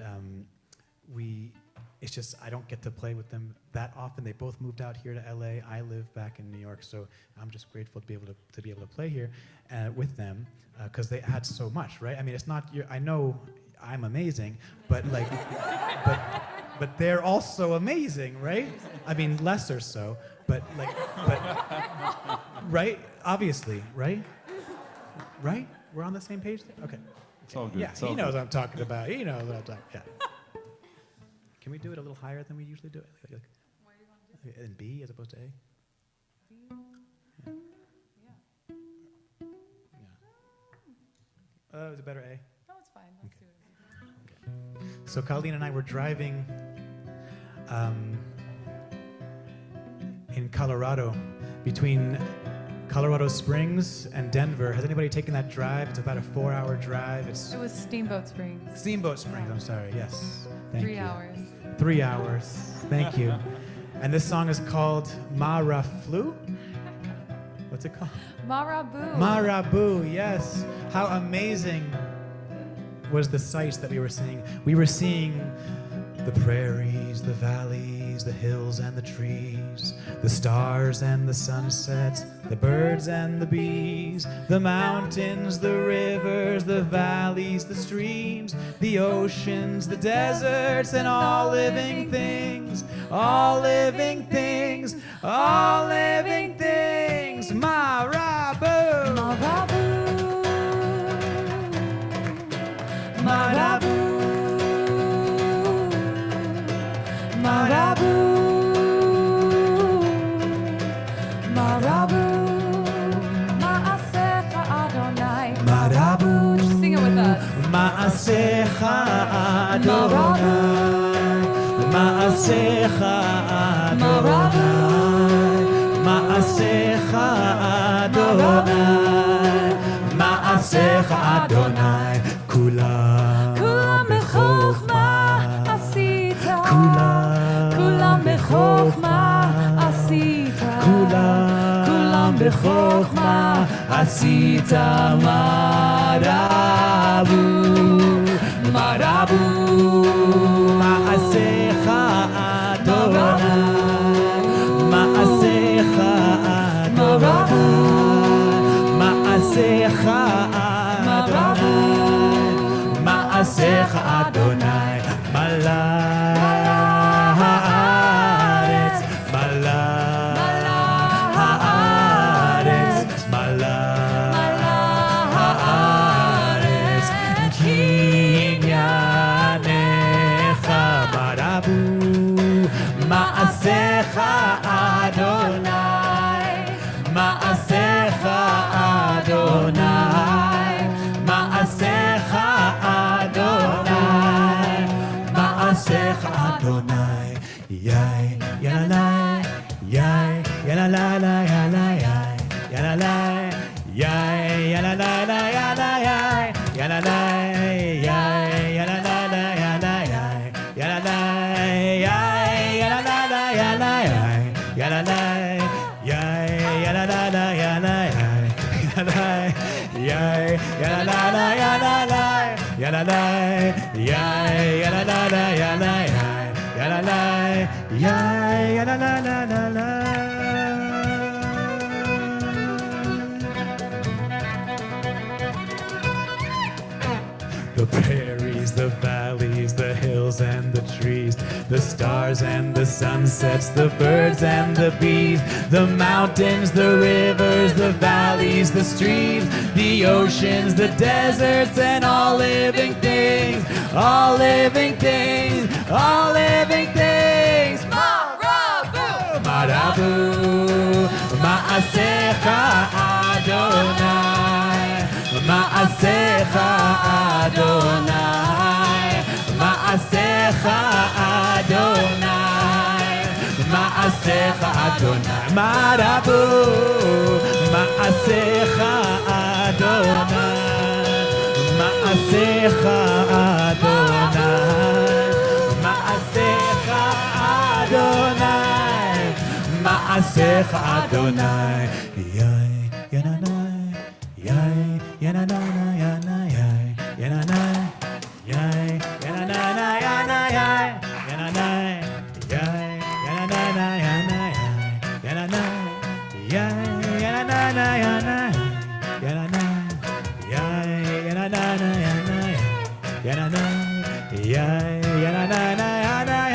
S1: it's just I don't get to play with them that often. They both moved out here to LA. I live back in New York, so I'm just grateful to be able to play here with them because they add so much, right? I mean, it's not I know I'm amazing, but like, but they're also amazing, right? I mean, lesser so, but right? Obviously, right? Right? We're on the same page there? Okay.
S6: It's all good.
S1: Yeah,
S6: It's all
S1: he knows
S6: good.
S1: what I'm talking about. He knows what I'm talking about. Yeah. Can we do it a little higher than we usually do it? In B as opposed to A? Yeah. Is it better A?
S7: No, it's fine. Let's do it.
S1: So Colleen and I were driving in Colorado between Colorado Springs and Denver. Has anybody taken that drive? It's about a 4-hour drive. It's
S7: It was Steamboat Springs.
S1: Steamboat Springs, I'm sorry, yes. Thank
S7: 3
S1: you.
S7: hours.
S1: 3 hours, thank you. And this song is called Maraflu? What's it called?
S7: Marabu.
S1: Marabu, yes. How amazing was the sights that we were seeing. We were seeing the prairies, the valleys, the hills and the trees, the stars and the sunsets, the birds and the bees, the mountains, the rivers, the valleys, the streams, the oceans, the deserts, and all living things, all living things, all living things. Marabu! Marabu! Marabu,
S7: Marabu. Ma'asecha Adonai.
S1: Marabu,
S7: Just sing it with us.
S1: Ma'asecha Adonai, Ma'asecha Adonai, Ma'asecha Adonai, Ma'asecha Adonai, Kulam
S7: Bechokma asita. Kulam bechokma asita.
S1: Kulam bechokma asita. Marabu, Marabu, Ma'asecha Adonai, Ma'asecha Adonai, Ma'asecha Adonai, Ma'asecha Adonai, Malach haaretz, Malach haaretz, Malach haaretz, ki inyanecha Marabu, Ma'asecha Adonai, Ma'asecha Adonai, Ma'asecha Adonai, Ma'asecha Adonai, yai, yalalai, yai, yalalala, yalai, yalalai, yai, yalalala, yalai, yalalai, yai, yalalala, yalai, yalalai, yai, yalalala, yalai, yalalai, yai, yalalala, yalai, yalalai, yai, yalalala, yalalai, yalalai, yai, yalalala, yalai, yalalai, yai, yalalala, yalalai. The prairies, the valleys, the hills and the trees, the stars and the sunsets, the birds and the bees, the mountains, the rivers, the valleys, the streams, the oceans, the deserts, and all living things, all living things, all living things. Marabu, Marabu, Ma'asecha Adonai, Ma'asecha Adonai, Ma'asecha Adonai, Ma'asecha Adonai, Marabu, Ma'asecha Adonai, Ma'asecha Adonai, Ma'asecha Adonai, Ma'asecha Adonai, yai, yananai, yai, yananana, yanai, yananai, yai, yananana, yanai, yananai, yai, yananana, yanai, yananai, yai, yananana, yanai, yananai, yai, yananana, yanai, yananai, yai, yananana, yanai,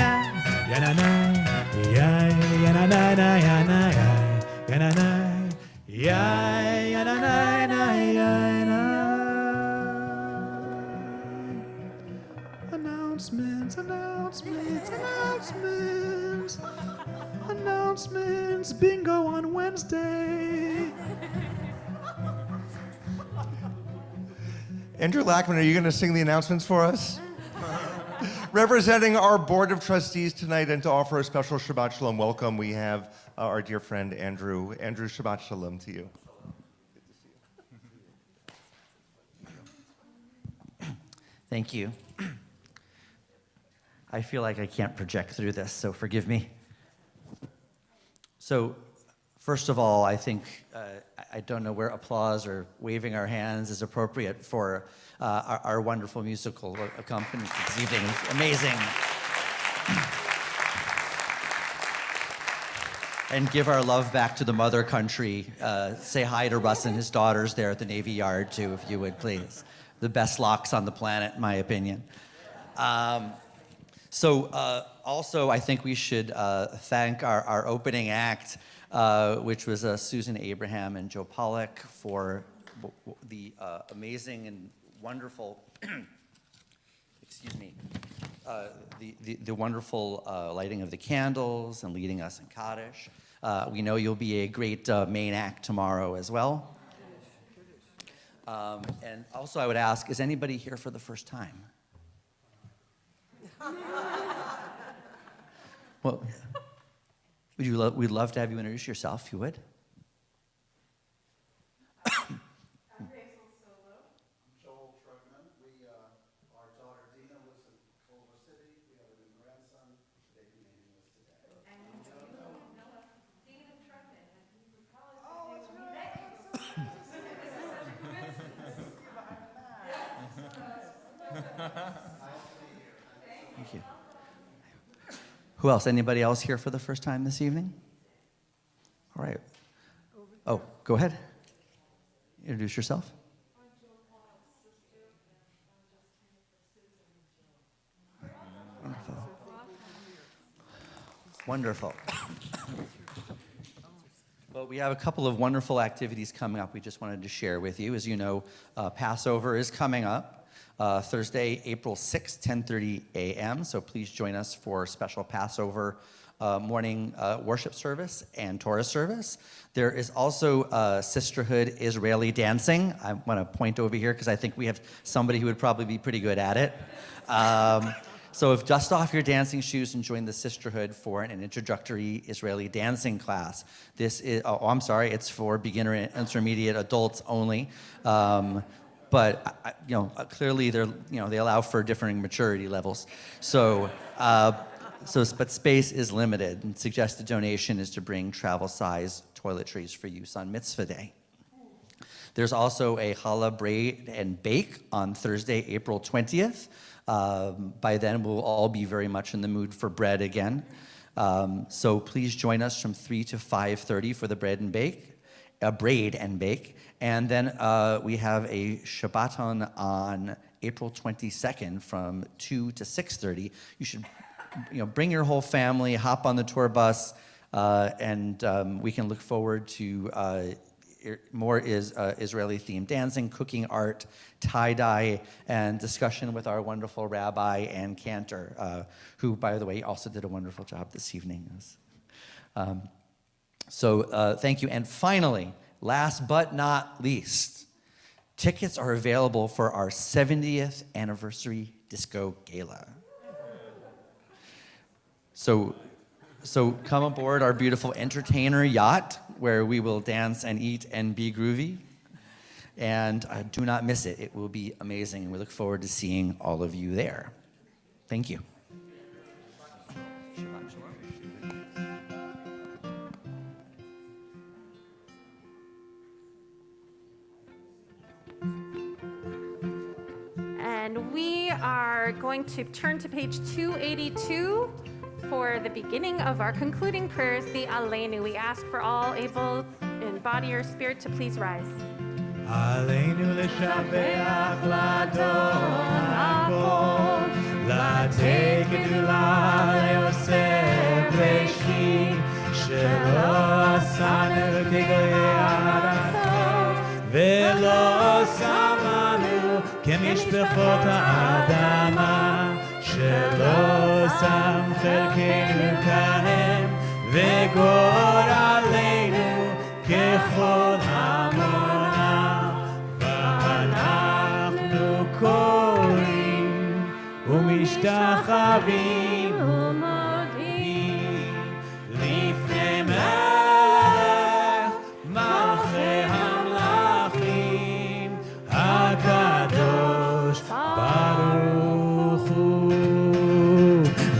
S1: yananai, yai, yananana, yanai, yananai, yai, yananai, yanai, yanai. Announcements, announcements, announcements. Announcements, bingo on Wednesday.
S2: Andrew Lackman, are you going to sing the announcements for us? Representing our Board of Trustees tonight and to offer a special Shabbat Shalom welcome, we have our dear friend Andrew. Andrew, Shabbat Shalom to you.
S6: Thank you. I feel like I can't project through this, so forgive me. So, first of all, I think I don't know where applause or waving our hands is appropriate for our wonderful musical accompaniment this evening. It's amazing. And give our love back to the mother country. Say hi to Russ and his daughters there at the Navy Yard, too, if you would, please. The best locks on the planet, in my opinion. Also, I think we should thank our opening act, which was Susan Abraham and Joe Pollack, for the amazing and wonderful, excuse me, the wonderful lighting of the candles and leading us in Kaddish. We know you'll be a great main act tomorrow as well. And also I would ask, is anybody here for the first time? Well, we'd love to have you introduce yourself, if you would.
S8: Joel Trugman. Our daughter Dina lives in Culver City. We have a new grandson. The baby naming was today.
S7: Dean Trugman, and he was probably
S6: Thank you. Who else? Anybody else here for the first time this evening? All right. Oh, go ahead. Introduce yourself. Wonderful. Wonderful. Well, we have a couple of wonderful activities coming up we just wanted to share with you. As you know, Passover is coming up. Thursday, April 6th, 10:30 a.m. So please join us for special Passover morning worship service and Torah service. There is also Sisterhood Israeli dancing. I want to point over here because I think we have somebody who would probably be pretty good at it. So if dust off your dancing shoes and join the Sisterhood for an introductory Israeli dancing class. This is, it's for beginner and intermediate adults only. But clearly they allow for differing maturity levels. But space is limited, and suggested donation is to bring travel-size toiletries for use on Mitzvah Day. There's also a challah braid and bake on Thursday, April 20th. By then, we'll all be very much in the mood for bread again. So please join us from 3 to 5:30 for the braid and bake. And then we have a Shabbaton on April 22nd from 2 to 6:30. You should bring your whole family, hop on the tour bus, and we can look forward to more Israeli-themed dancing, cooking, art, tie-dye, and discussion with our wonderful rabbi and cantor, who, by the way, also did a wonderful job this evening. Thank you. And finally, last but not least, tickets are available for our 70th anniversary disco gala. So come aboard our beautiful entertainer yacht, where we will dance and eat and be groovy. And do not miss it. It will be amazing. And we look forward to seeing all of you there. Thank you.
S3: And we are going to turn to page 282 for the beginning of our concluding prayers, the Aleinu. We ask for all able in body or spirit to please rise.
S1: Aleinu l'shabeach l'adon hakol, l'atei gedula le'oseh b'reshit, shelo asanu k'goyei ha'arasot, ve'lo samanu k'mishpechot ha'adama, חלקנו כהם, וגורלנו ככל המונה, ואנחנו קוראים ומשתחווים ומודים לפני מלך מלכי המלכים הקדוש ברוך הוא.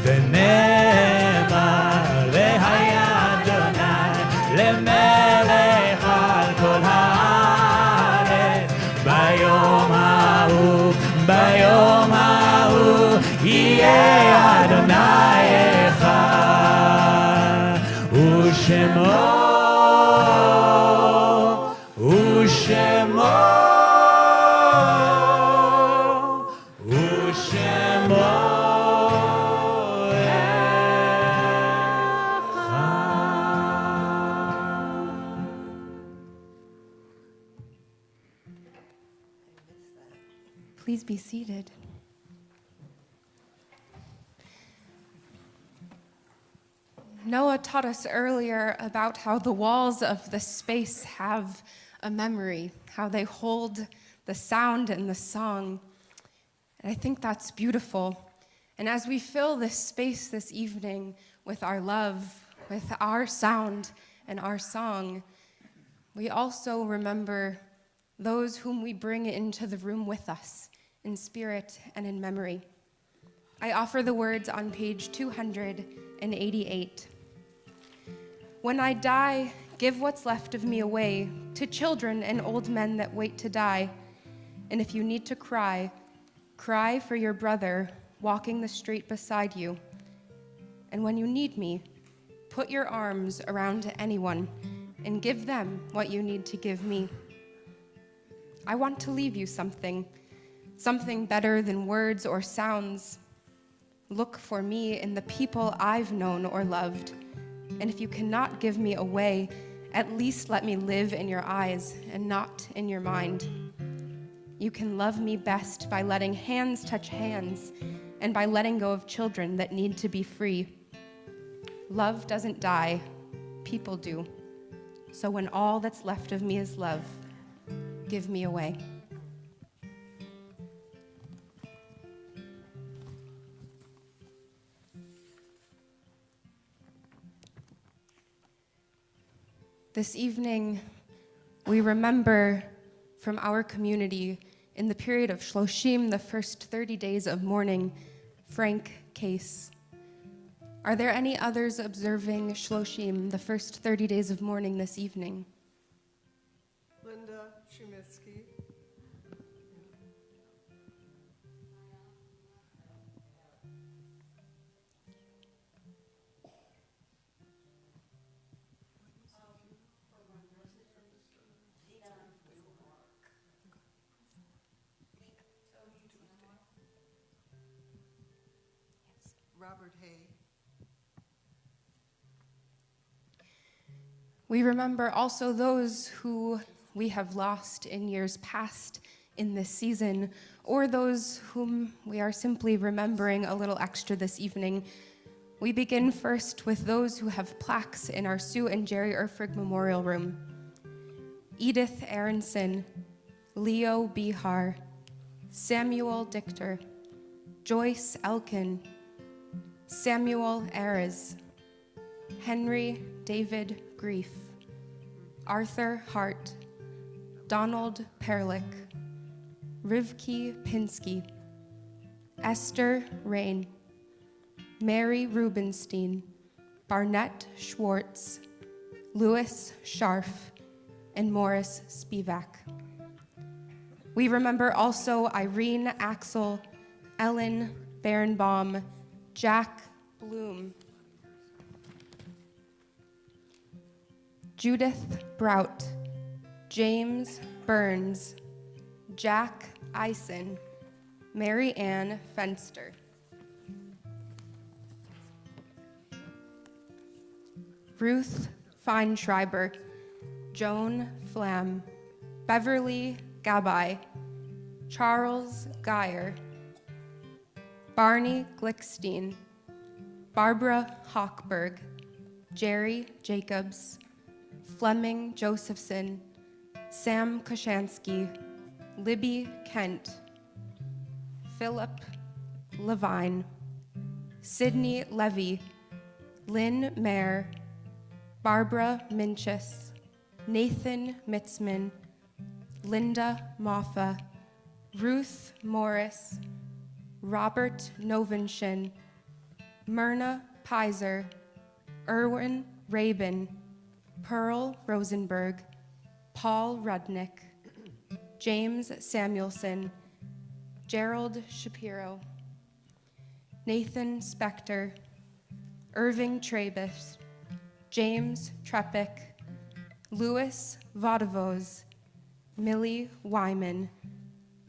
S1: ונאמר להיה אדוני למלך על כל הארץ ביום ההוא, ביום ההוא יהיה אדוני אחד, ושמו
S5: Please be seated. Noah taught us earlier about how the walls of the space have a memory, how they hold the sound and the song. And I think that's beautiful. And as we fill this space this evening with our love, with our sound and our song, we also remember those whom we bring into the room with us in spirit and in memory. I offer the words on page 288. When I die, give what's left of me away to children and old men that wait to die. And if you need to cry, cry for your brother walking the street beside you. And when you need me, put your arms around anyone and give them what you need to give me. I want to leave you something better than words or sounds. Look for me in the people I've known or loved. And if you cannot give me away, at least let me live in your eyes and not in your mind. You can love me best by letting hands touch hands and by letting go of children that need to be free. Love doesn't die, people do. So when all that's left of me is love, give me away. This evening, we remember from our community in the period of Shloshim, the first 30 days of mourning, Frank Case. Are there any others observing Shloshim, the first 30 days of mourning this evening?
S9: Linda Shumitsky. Robert Hay.
S5: We remember also those who we have lost in years past in this season, or those whom we are simply remembering a little extra this evening. We begin first with those who have plaques in our Sue and Jerry Erfrig Memorial Room. Edith Aronson, Leo Bihar, Samuel Dichter, Joyce Elkin, Samuel Ayres, Henry David Grief, Arthur Hart, Donald Perlick, Rivki Pinsky, Esther Rain, Mary Rubenstein, Barnett Schwartz, Louis Scharf, and Morris Spivak. We remember also Irene Axel, Ellen Berenbaum, Jack Bloom, Judith Brout, James Burns, Jack Eisen, Mary Ann Fenster. Ruth Feinschreiber, Joan Flam, Beverly Gabai, Charles Geyer, Barney Glickstein, Barbara Hochberg, Jerry Jacobs, Fleming Josephson, Sam Koshansky, Libby Kent, Philip Levine, Sydney Levy, Lynn Mayer, Barbara Minchus, Nathan Mitzman, Linda Moffa, Ruth Morris, Robert Novenshin, Myrna Pizer, Erwin Rabin, Pearl Rosenberg, Paul Rudnick, James Samuelson, Gerald Shapiro, Nathan Spector, Irving Trabus, James Trepic, Louis Vodovos, Millie Wyman,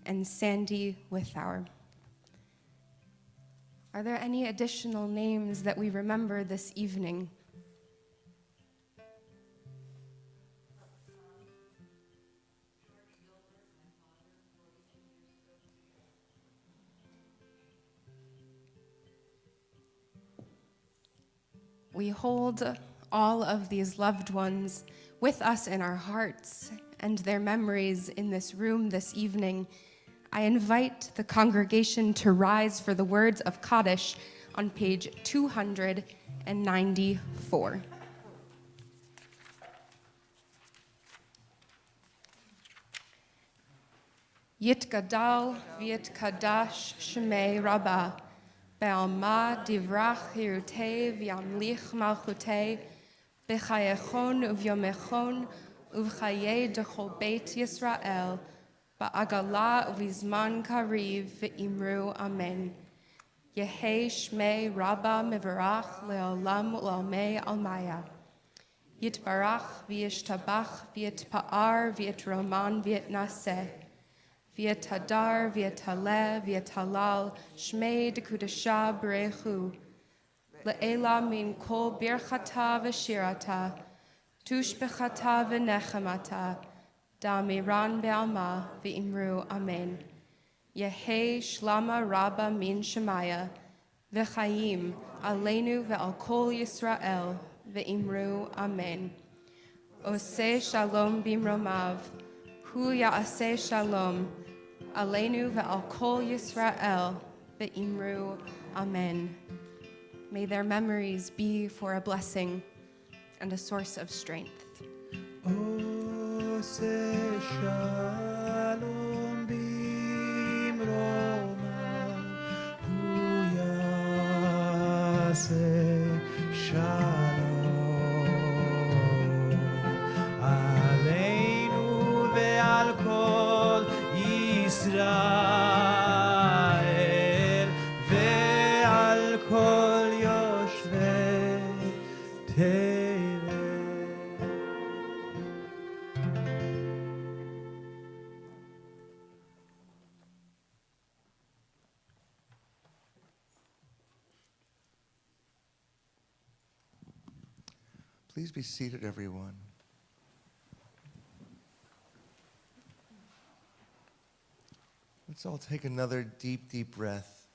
S5: and Sandy Withauer. Are there any additional names that we remember this evening? We hold all of these loved ones with us in our hearts and their memories in this room this evening. I invite the congregation to rise for the words of Kaddish on page 294. Yitgadal v'yitkadash shemei Rabbah, Be'alma divrach hirutei v'yamlich malchutei, B'chayechon uvyomechon uv'chayei dechol beit Yisrael, Ba'agala uvizman kariv v'imru amen. Yehei shmei Rabbah mivarach le'olam u'olmei almaya. Yitbarach v'yishtabach v'yitpa'ar v'yitroman v'yitnaseh. V'yitadar, v'yitaleh, v'yitalal, shmei dekudasha b'rechu. Le'ela min kol birchata v'shirata, tushbechata v'nechemata, da'miran be'alma v'imru amen. Yehei shlama rabba min shemaya, v'chayim aleinu ve'al kol Yisrael, v'imru amen. Oseh shalom bimromav, hu ya'aseh shalom, Aleinu ve'al kol Yisrael, ve'imru amen. May their memories be for a blessing and a source of strength.
S1: Oseh shalom bimromav, hu yaseh shalom. Aleinu ve'al kol Israel, ve'al kol yoshvei tevet.
S2: Please be seated, everyone. Let's all take another deep, deep breath.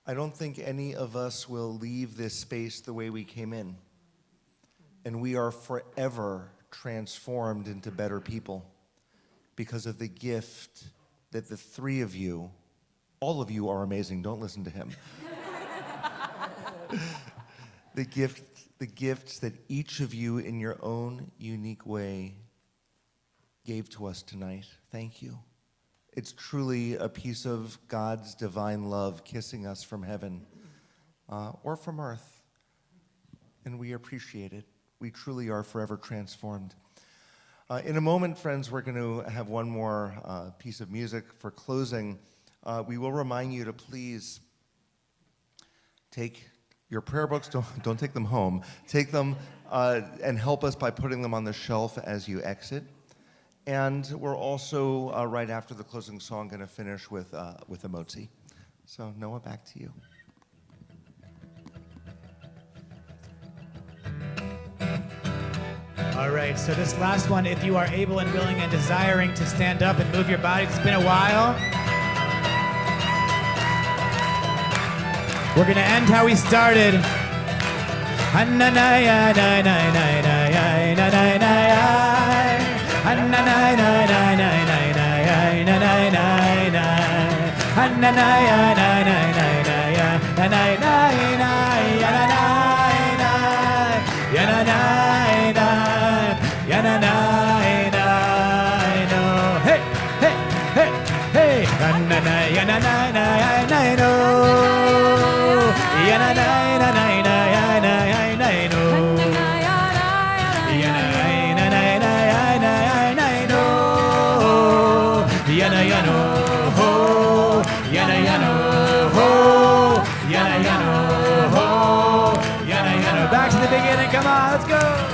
S2: I don't think any of us will leave this space the way we came in. And we are forever transformed into better people because of the gift that the three of you, all of you are amazing, don't listen to him. The gifts that each of you in your own unique way gave to us tonight. Thank you. It's truly a piece of God's divine love kissing us from heaven or from earth. And we appreciate it. We truly are forever transformed. In a moment, friends, we're going to have one more piece of music for closing. We will remind you to please take your prayer books, don't take them home. Take them and help us by putting them on the shelf as you exit. And we're also, right after the closing song, going to finish with a motzi. So Noah, back to you.
S1: All right, so this last one, if you are able and willing and desiring to stand up and move your body, it's been a while. We're going to end how we started. Hey, hey, hey, hey. Back to the beginning, come on, let's go.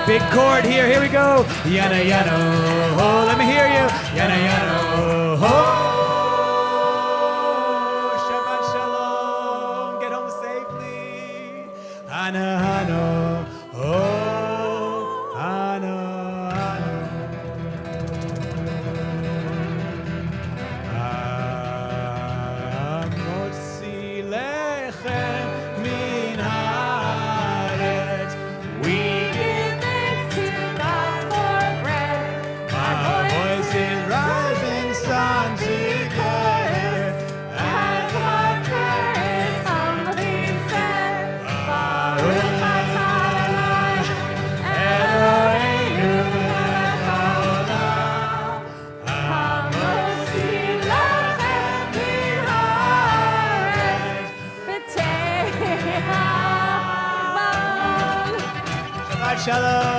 S1: Big chord here we go. Yana yana ho, let me hear you. Yana yana ho. Shabbat shalom, get home safely. Hana hano ho, hano hano. Amotzi lechem min haaretz. We Shalom.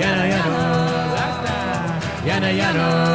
S1: Yana, yano. Last time. Yana, yano.